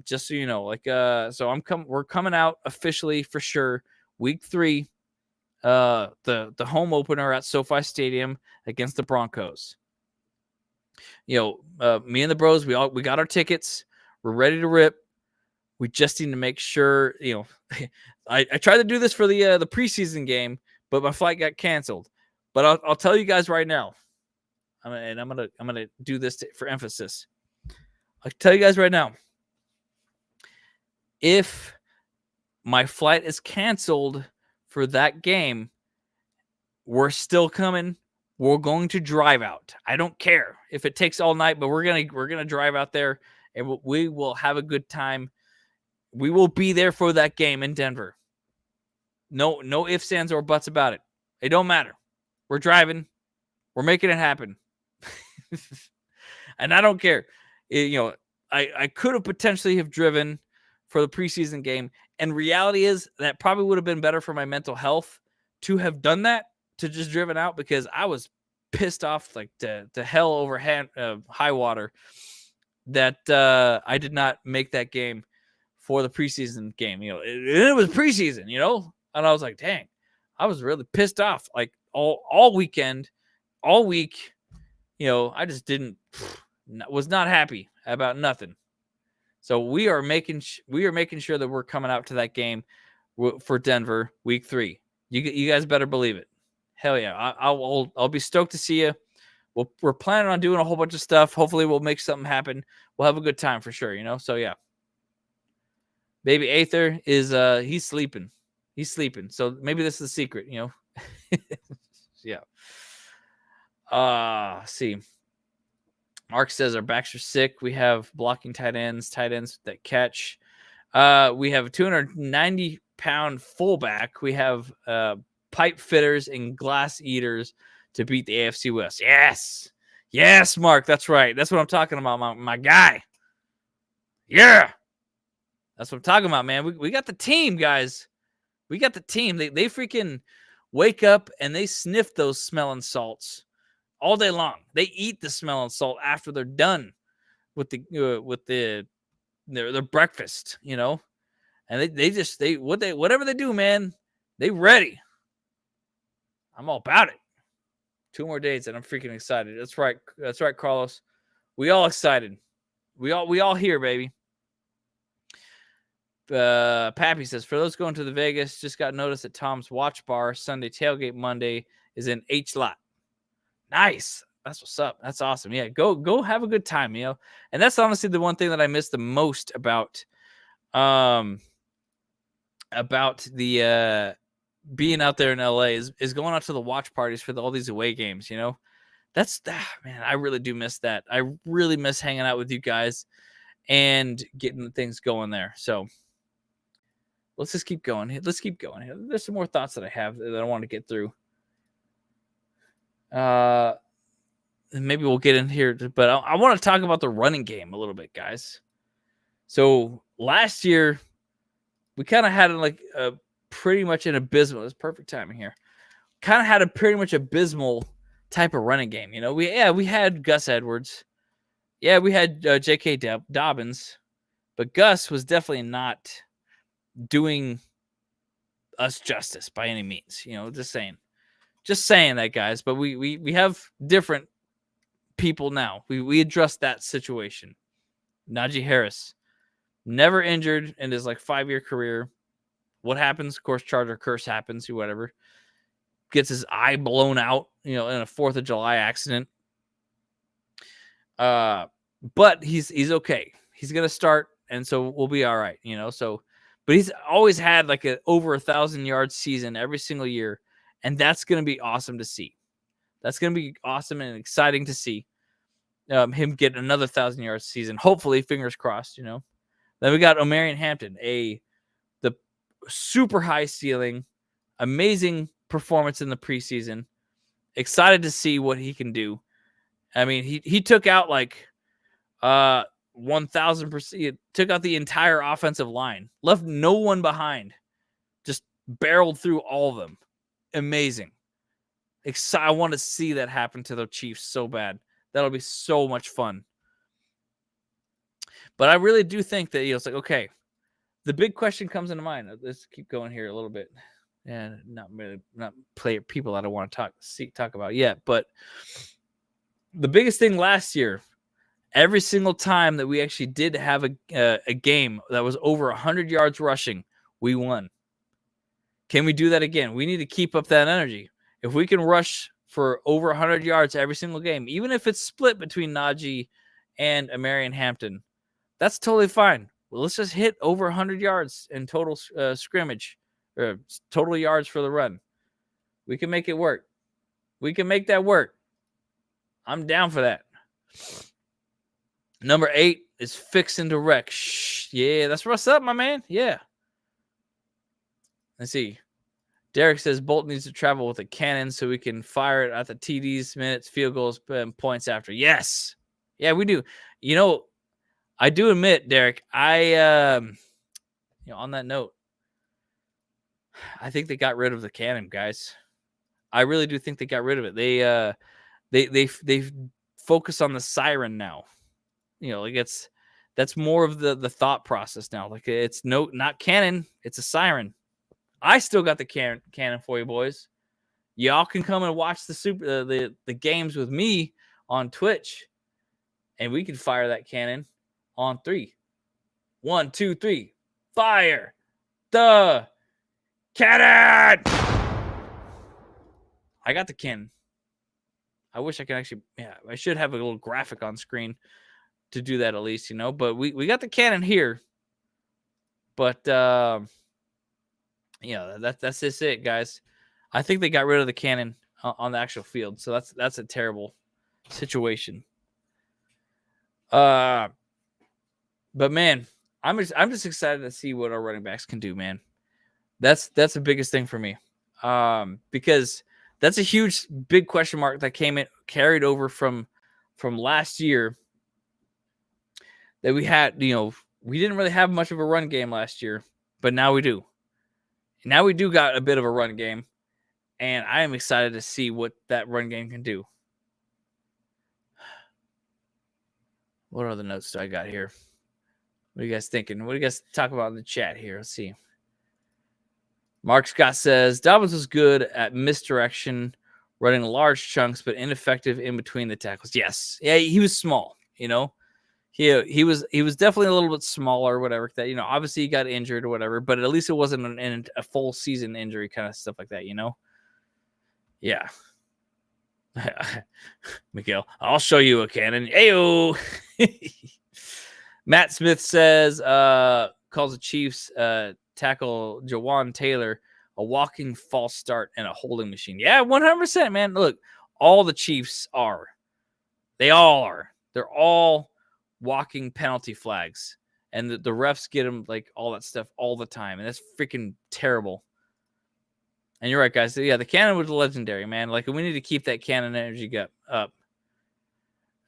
Just so you know, so we're coming out officially for sure. Week 3. The home opener at SoFi Stadium against the Broncos. Me and the bros, we got our tickets. We're ready to rip. We just need to make sure, I tried to do this for the preseason game, but my flight got canceled. But I'll tell you guys right now, I'm gonna do this for emphasis. I'll tell you guys right now, if my flight is canceled for that game, we're still coming. We're going to drive out. I don't care if it takes all night, but we're gonna drive out there and we will have a good time. We will be there for that game in Denver. No ifs, ands, or buts about it. It don't matter. We're driving. We're making it happen. And I don't care. I could have potentially have driven for the preseason game. And reality is that probably would have been better for my mental health to have done that, to just driven out, because I was pissed off like to hell over high water that I did not make that game for the preseason game. It was preseason, and I was like, dang, I was really pissed off like all weekend, all week. I just was not happy about nothing. So we are making sure that we're coming out to that game for Denver week 3. You guys better believe it. Hell yeah. I'll be stoked to see you. We're planning on doing a whole bunch of stuff. Hopefully we'll make something happen. We'll have a good time for sure, So yeah. Baby Aether is he's sleeping. He's sleeping. So maybe this is the secret, Yeah. See. Mark says our backs are sick. We have blocking tight ends that catch. We have a 290-pound fullback. We have pipe fitters and glass eaters to beat the AFC West. Yes, Mark. That's right. That's what I'm talking about, my guy. Yeah. That's what I'm talking about, man. We got the team, guys. We got the team. They freaking wake up and they sniff those smelling salts all day long. They eat the smelling salt after they're done with their breakfast, And whatever they do, man, they ready. I'm all about it. 2 more days and I'm freaking excited. That's right, Carlos. We all excited. We all here, baby. Pappy says, for those going to the Vegas, just got notice that Tom's Watch Bar Sunday Tailgate Monday is in H lot. Nice. That's what's up. That's awesome. Yeah, go have a good time, And that's honestly the one thing that I miss the most about the being out there in LA is going out to the watch parties for all these away games, That's man, I really do miss that. I really miss hanging out with you guys and getting things going there. So let's just keep going. Let's keep going here. There's some more thoughts that I have that I want to get through. Maybe we'll get in here, but I want to talk about the running game a little bit, guys. So last year, we kind of had like a pretty much an abysmal. It's perfect timing here. Kind of had a pretty much abysmal type of running game. We had Gus Edwards. Yeah, we had J.K. Dobbins, but Gus was definitely not doing us justice by any means. Just saying that, guys. But we have different people now. We addressed that situation. Najee Harris, never injured in his 5-year career. What happens? Of course, Charger curse happens. Whatever. Gets his eye blown out, in a 4th of July accident. But he's okay. He's gonna start, and so we'll be all right. But he's always had a over 1,000-yard season every single year. And that's going to be awesome to see. That's going to be awesome and exciting to see him get another 1,000-yard season. Hopefully, fingers crossed, Then we got Omarion Hampton, the super high ceiling, amazing performance in the preseason. Excited to see what he can do. I mean, he took out 1,000%. Took out the entire offensive line. Left no one behind. Just barreled through all of them. Amazing. I want to see that happen to the Chiefs so bad. That'll be so much fun. But I really do think that it's okay. The big question comes into mind. Let's keep going here a little bit. And not play people I don't want to talk about yet. But the biggest thing last year, every single time that we actually did have a game that was over 100 yards rushing, we won. Can we do that again? We need to keep up that energy. If we can rush for over 100 yards every single game, even if it's split between Najee and Omarion Hampton, that's totally fine. Well, let's just hit over 100 yards in total scrimmage, or total yards for the run. We can make it work. We can make that work. I'm down for that. Number 8 is fixing to wreck. Yeah, that's what's up, my man. Yeah. Let's see. Derek says Bolt needs to travel with a cannon so we can fire it at the TDs, minutes, field goals, and points after. Yes. Yeah, we do. I do admit, Derek, on that note, I think they got rid of the cannon, guys. I really do think they got rid of it. They focus on the siren now. Like that's more of the thought process now. Like it's not cannon, it's a siren. I still got the cannon for you boys. Y'all can come and watch the games with me on Twitch, and we can fire that cannon on 3. 1, 2, 3. Fire the cannon! I got the cannon. I wish I could actually. Yeah, I should have a little graphic on screen to do that at least, But we got the cannon here. But that's just it, guys. I think they got rid of the cannon on the actual field, so that's a terrible situation. But man, I'm just excited to see what our running backs can do, man. That's the biggest thing for me, because that's a huge big question mark that carried over from last year. That we had, we didn't really have much of a run game last year, but now we do. Now we do got a bit of a run game, and I am excited to see what that run game can do. What other notes do I got here? What are you guys thinking? What do you guys talk about in the chat here? Let's see. Mark Scott says, Dobbins was good at misdirection, running large chunks, but ineffective in between the tackles. Yes. Yeah, he was small, He was definitely a little bit smaller, whatever. That obviously he got injured or whatever, but at least it wasn't a full season injury kind of stuff like that. Yeah. Miguel, I'll show you a cannon. Ayo. Matt Smith says, calls the Chiefs tackle Jawan Taylor a walking false start and a holding machine. Yeah, 100%, man. Look, all the Chiefs are. They all are. They're all walking penalty flags, and the refs get them like all that stuff all the time, and that's freaking terrible. And you're right, guys. So, yeah, the cannon was legendary, man. Like, we need to keep that cannon energy up.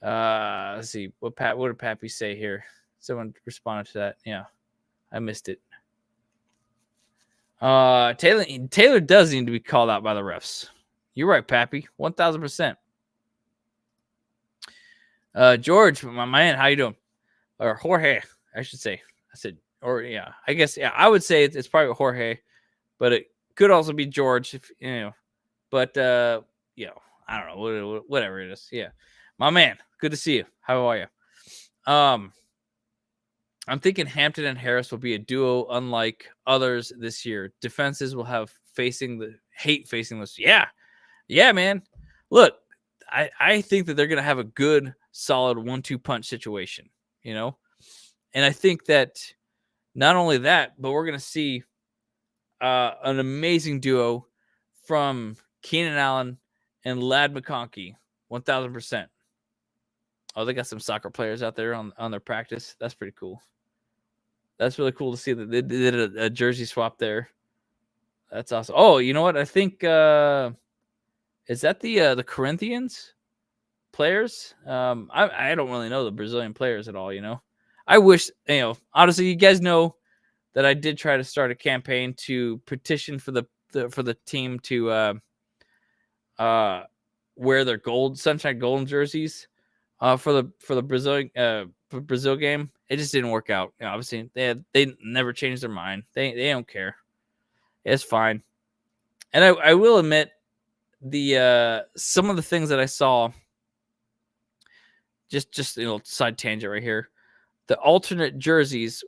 Let's see what did Pappy say here? Someone responded to that. Yeah, I missed it. Taylor does need to be called out by the refs. You're right, Pappy. 1,000%. George, my man, how you doing? Or Jorge, I should say. I guess, I would say it's probably Jorge, but it could also be George, if But I don't know, whatever it is. Yeah, my man, good to see you. How are you? I'm thinking Hampton and Harris will be a duo unlike others this year. Defenses will have facing this. Yeah, man. Look, I think that they're going to have a good, solid 1-2 punch situation, And I think that not only that, but we're going to see an amazing duo from Keenan Allen and Ladd McConkey, 1,000%. Oh, they got some soccer players out there on their practice. That's pretty cool. That's really cool to see that they did a jersey swap there. That's awesome. Oh, you know what? I think is that the Corinthians players? I don't really know the Brazilian players at all. I wish honestly, you guys know that I did try to start a campaign to petition for the team to wear their sunshine golden jerseys for the Brazil game. It just didn't work out. Obviously, they never changed their mind. They don't care. It's fine. And I will admit some of the things that I saw. Just side tangent right here. The alternate jerseys.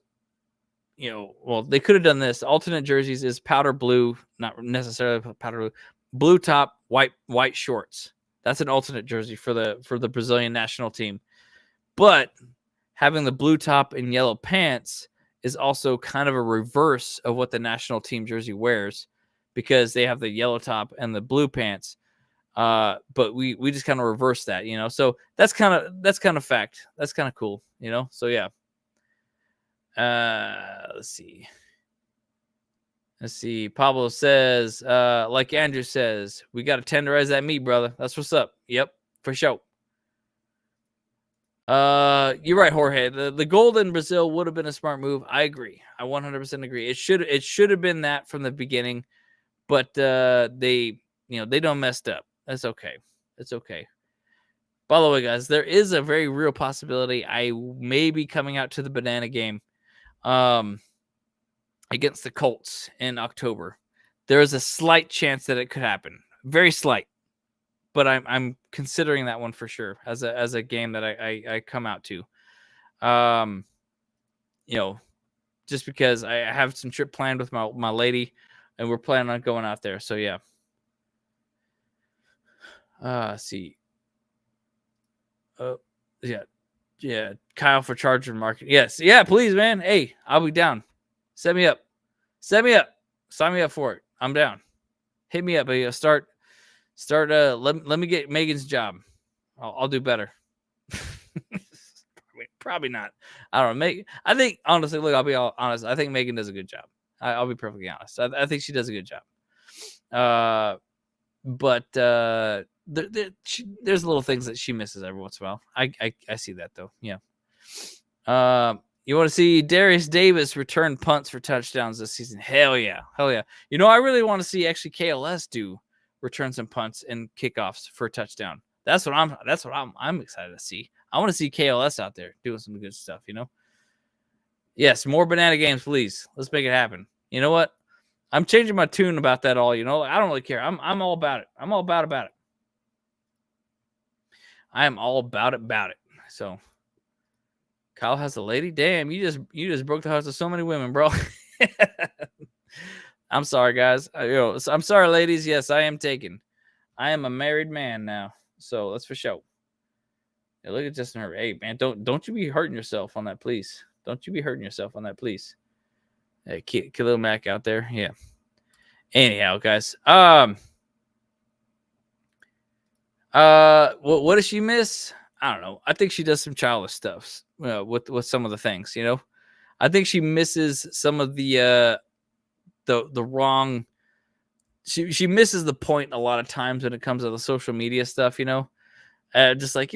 Well, they could have done this. Alternate jerseys is powder blue, not necessarily powder blue. Blue top, white shorts. That's an alternate jersey for the Brazilian national team. But having the blue top and yellow pants is also kind of a reverse of what the national team jersey wears, because they have the yellow top and the blue pants. But we just kind of reverse that, So that's kind of fact. That's kind of cool, So yeah. Let's see. Pablo says, like Andrew says, we got to tenderize that meat, brother. That's what's up. Yep, for sure. You're right, Jorge. The gold in Brazil would have been a smart move. I agree. I 100% agree. It should have been that from the beginning, but they don't messed up. That's okay. It's okay. By the way, guys, there is a very real possibility I may be coming out to the banana game against the Colts in October. There is a slight chance that it could happen. Very slight. But I'm considering that one for sure as a game that I come out to. Just because I have some trip planned with my lady and we're planning on going out there. So yeah. See. Yeah. Kyle for Charger Market. Yes. Yeah, please, man. Hey, I'll be down. Set me up. Sign me up for it. I'm down. Hit me up. Start. Let me get Megan's job. I'll do better. Probably not. I don't know. I think honestly, look, I'll be all honest. I think Megan does a good job. I'll be perfectly honest. I think she does a good job. But there's little things that she misses every once in a while. I see that though. Yeah. You want to see Darius Davis return punts for touchdowns this season? Hell yeah. I really want to see actually KLS return some punts and kickoffs for a touchdown. That's what I'm excited to see. I want to see KLS out there doing some good stuff, Yes, more banana games, please. Let's make it happen. You know what? I'm changing my tune about that all, I don't really care. I'm all about it. I'm all about it. I am all about it. So Kyle has a lady. Damn, you just broke the hearts of so many women, bro. I'm sorry, guys. I'm sorry, ladies. Yes, I am taken. I am a married man now, so that's for sure. Yeah, look at Justin Herbert. Hey, man, don't you be hurting yourself on that, please. Don't you be hurting yourself on that, please. Hey, Khalil Mack out there. Yeah. Anyhow, guys. What does she miss? I don't know. I think she does some childish stuff with some of the things, I think she misses some of the wrong. She misses the point a lot of times when it comes to the social media stuff, just like,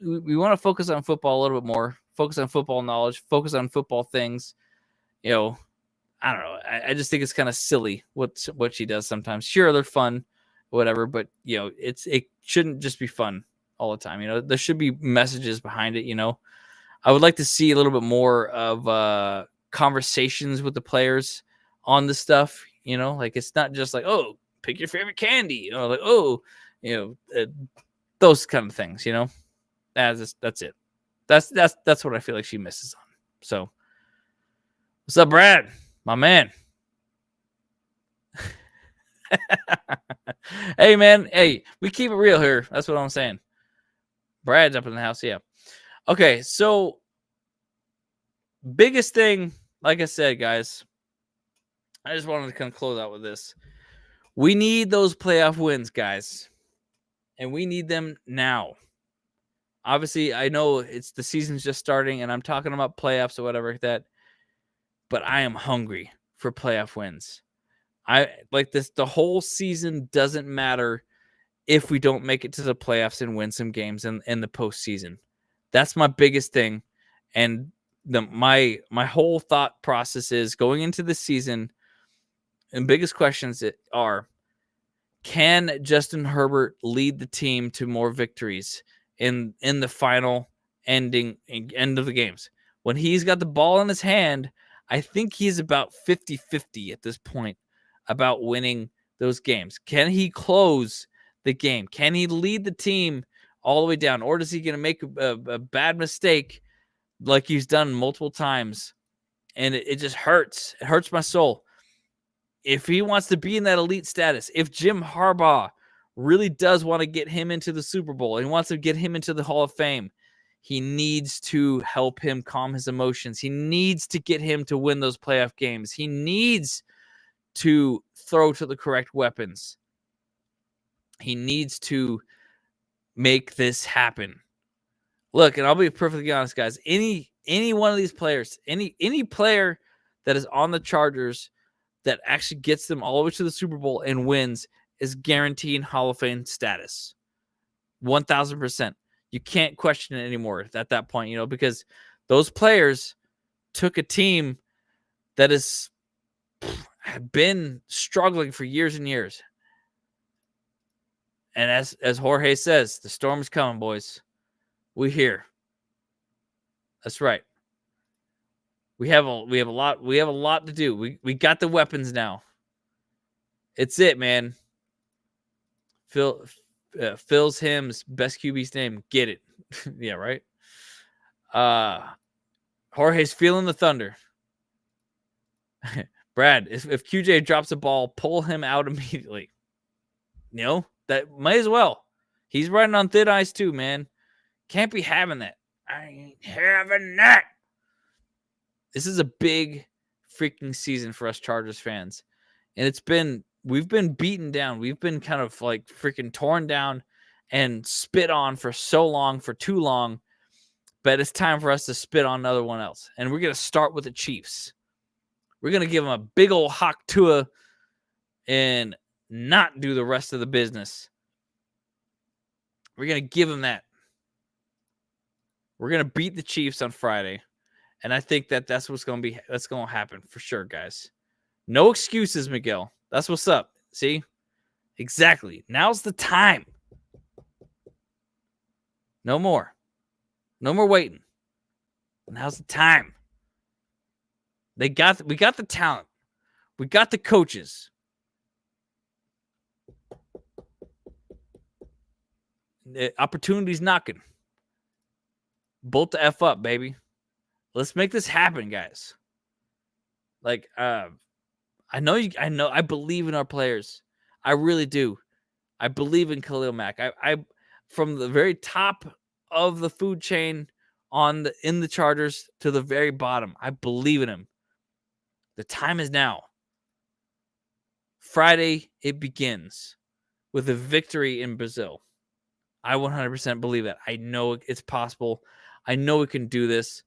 we want to focus on football a little bit more, focus on football knowledge, focus on football things, I don't know. I just think it's kind of silly what she does sometimes. Sure, they're fun, whatever, but it shouldn't just be fun all the time. There should be messages behind it. I would like to see a little bit more of conversations with the players on this stuff. Like it's not just like, oh, pick your favorite candy, like, oh, those kind of things. That's it. That's what I feel like she misses on. So, what's up, Brad? My man. Hey, man. Hey, we keep it real here. That's what I'm saying. Brad's up in the house. Yeah. Okay. So, biggest thing, like I said, guys, I just wanted to kind of close out with this. We need those playoff wins, guys. And we need them now. Obviously, I know the season's just starting, and I'm talking about playoffs or whatever like that. But I am hungry for playoff wins. I like this. The whole season doesn't matter if we don't make it to the playoffs and win some games in the postseason. That's my biggest thing. And my whole thought process is going into the season, and biggest questions are, can Justin Herbert lead the team to more victories in the final end of the games? When he's got the ball in his hand, I think he's about 50-50 at this point about winning those games. Can he close the game? Can he lead the team all the way down? Or is he going to make a bad mistake like he's done multiple times? And it just hurts. It hurts my soul. If he wants to be in that elite status, if Jim Harbaugh really does want to get him into the Super Bowl and wants to get him into the Hall of Fame, he needs to help him calm his emotions. He needs to get him to win those playoff games. He needs to throw to the correct weapons. He needs to make this happen. Look, and I'll be perfectly honest, guys. Any one of these players, any player that is on the Chargers that actually gets them all the way to the Super Bowl and wins is guaranteeing Hall of Fame status. 1,000%. You can't question it anymore at that point, because those players took a team that has been struggling for years and years. And as Jorge says, the storm's coming, boys. We here. That's right. We have a lot to do. We got the weapons now. It's it, man. Phil's hymns, best QB's name. Get it. Yeah, right? Jorge's feeling the thunder. Brad, if QJ drops a ball, pull him out immediately. That might as well. He's riding on thin ice too, man. Can't be having that. I ain't having that. This is a big freaking season for us Chargers fans. And we've been beaten down. We've been kind of like freaking torn down and spit on for too long. But it's time for us to spit on another one else. And we're going to start with the Chiefs. We're going to give them a big old hawk tua and not do the rest of the business. We're going to give them that. We're going to beat the Chiefs on Friday. And I think that's what's going to happen for sure, guys. No excuses, Miguel. That's what's up. See? Exactly. Now's the time. No more. No more waiting. Now's the time. We got the talent. We got the coaches. The opportunity's knocking. Bolt the F up, baby. Let's make this happen, guys. I believe in our players. I really do. I believe in Khalil Mack. I from the very top of the food chain in the Chargers to the very bottom. I believe in him. The time is now. Friday, it begins with a victory in Brazil. I 100% believe that. I know it's possible. I know we can do this.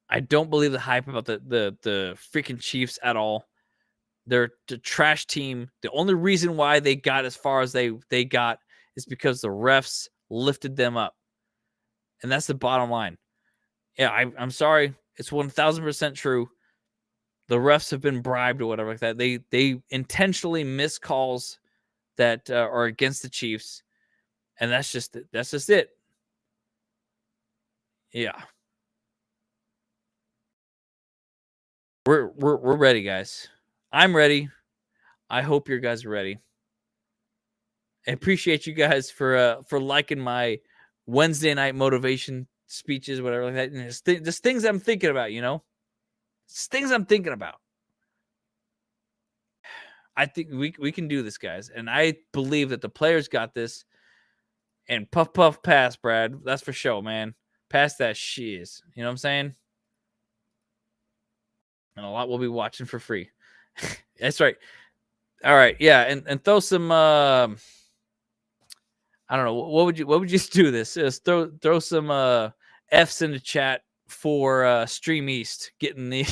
I don't believe the hype about the freaking Chiefs at all. They're the trash team. The only reason why they got as far as they got is because the refs lifted them up. And that's the bottom line. Yeah, I'm sorry. It's 1,000% true. The refs have been bribed or whatever like that. They intentionally miss calls that are against the Chiefs. And that's just it. Yeah. We're ready, guys. I'm ready. I hope you guys are ready. I appreciate you guys for liking my Wednesday night motivation speeches, whatever like that. And just things I'm thinking about, It's things I'm thinking about. I think we can do this, guys. And I believe that the players got this. And puff, puff, pass, Brad. That's for sure, man. Pass that shiz. You know what I'm saying? And a lot we'll be watching for free. That's right. All right, yeah, and throw some. I don't know. What would you just do this? Just throw some F's in the chat for Stream East getting the.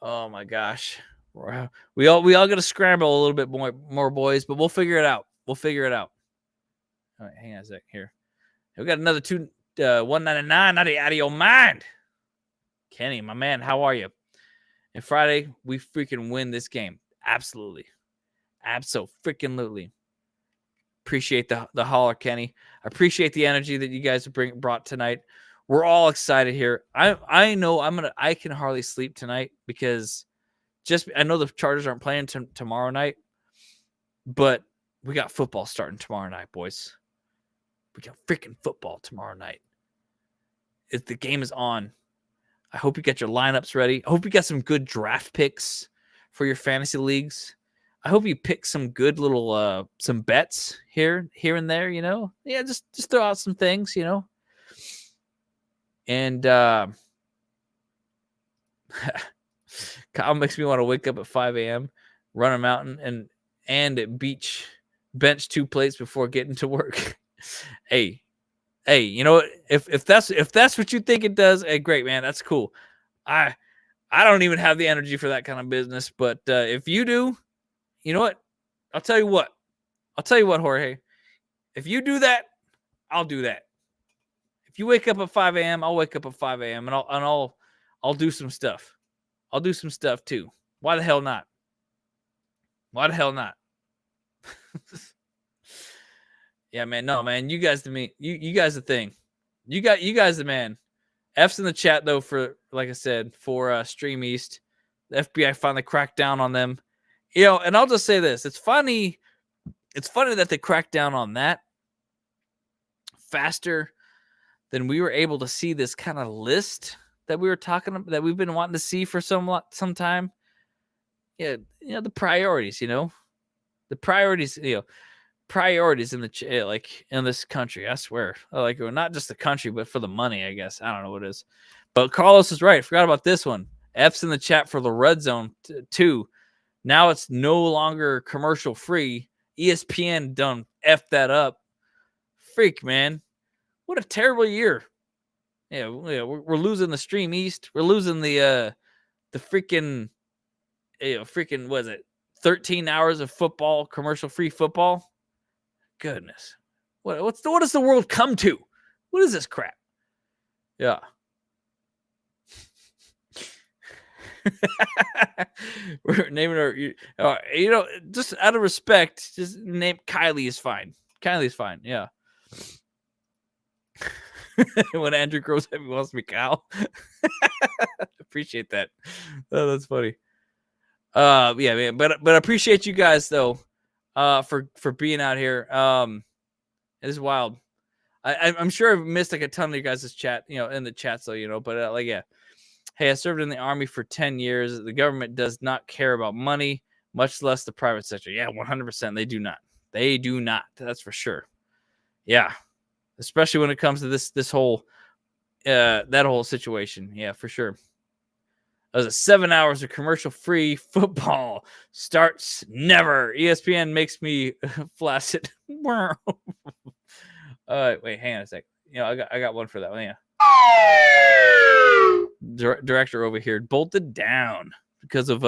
Oh my gosh, we all got to scramble a little bit more, boys, but we'll figure it out. All right, hang on a sec here. We got another 199 out of your mind. Kenny, my man, how are you? And Friday, we freaking win this game. Absolutely. Abso-freaking-lutely. Appreciate the holler, Kenny. I appreciate the energy that you guys brought tonight. We're all excited here. I know I can hardly sleep tonight because I know the Chargers aren't playing tomorrow night, but we got football starting tomorrow night, boys. We got freaking football tomorrow night. The game is on. I hope you got your lineups ready. I hope you got some good draft picks for your fantasy leagues. I hope you pick some good little some bets here and there, Yeah, just throw out some things, And Kyle makes me want to wake up at 5 a.m., run a mountain, and bench 2 plates before getting to work. Hey, you know what? If that's what you think it does, hey, great, man. That's cool. I don't even have the energy for that kind of business, but if you do, you know what? I'll tell you what, Jorge. If you do that, I'll do that. If you wake up at 5 a.m., I'll wake up at 5 a.m. and I'll do some stuff. I'll do some stuff too. Why the hell not? Why the hell not? Yeah, man. No, man. You guys you guys the thing. You guys the man. F's in the chat though for, like I said, for Stream East. The FBI finally cracked down on them. You know, and I'll just say this. It's funny that they cracked down on that faster than we were able to see this kind of list that we were talking about, that we've been wanting to see for some time. Yeah, you know, the priorities, you know. The priorities, you know, priorities in the like in this country, I swear. Like, not just the country, but for the money, I guess. I don't know what it is. But Carlos is right. Forgot about this one. F's in the chat for the Red Zone 2. Now it's no longer commercial free. ESPN done F that up. Freak, man. What a terrible year. Yeah, we're losing the Stream East. We're losing the freaking, freaking, what is it? 13 hours of football, commercial free football. Goodness. What does the world come to? What is this crap? Yeah. We're naming our, you know, just out of respect, just name Kylie is fine. Kylie's fine. Yeah. When Andrew grows up, he wants to be Kyle. Appreciate that. Oh, that's funny. Yeah, man. But I appreciate you guys though, for being out here. It is wild. I'm sure I've missed like a ton of you guys' chat, you know, in the chat, so you know. But like, yeah. Hey, I served in the Army for 10 years. The government does not care about money, much less the private sector. Yeah, 100%. They do not. They do not. That's for sure. Yeah. Especially when it comes to this whole, that whole situation. Yeah, for sure. That was 7 hours of commercial-free football. Starts never. ESPN makes me flaccid. Wait, hang on a sec. You know, I got one for that one. Yeah. Director over here bolted down because of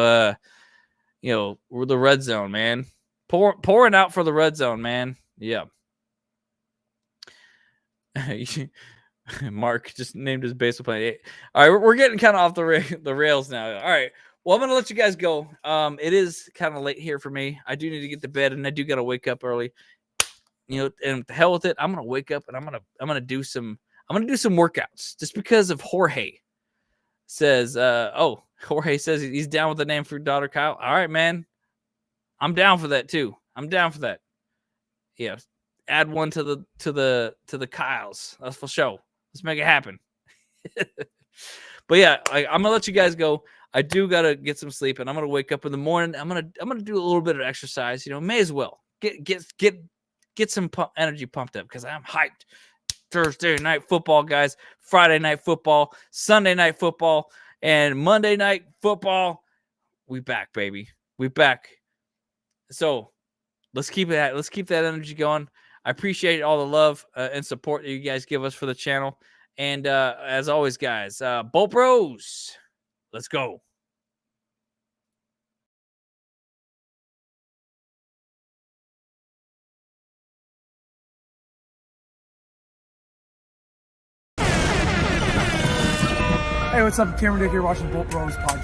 you know, we're the Red Zone, man. Pouring out for the Red Zone, man. Yeah. Mark just named his baseball player. All right, we're getting kind of off the rails now. All right. Well, I'm gonna let you guys go. It is kind of late here for me. I do need to get to bed, and I do gotta wake up early. You know, and the hell with it. I'm gonna wake up and I'm gonna do some workouts just because of Jorge. Says, Jorge says he's down with the name for your daughter, Kyle. All right, man. I'm down for that too. I'm down for that. Yeah. Add one to the Kyles. That's for sure. Let's make it happen. But yeah, I'm gonna let you guys go. I do gotta get some sleep, and I'm gonna wake up in the morning. I'm gonna do a little bit of exercise. You know, may as well get some energy pumped up because I'm hyped. Thursday night football, guys. Friday night football, Sunday night football, and Monday night football. We back, baby. We back. So let's keep that energy going. I appreciate all the love and support that you guys give us for the channel. And as always, guys, Bolt Bros, let's go. Hey, what's up? Cameron Dick here watching Bolt Bros podcast.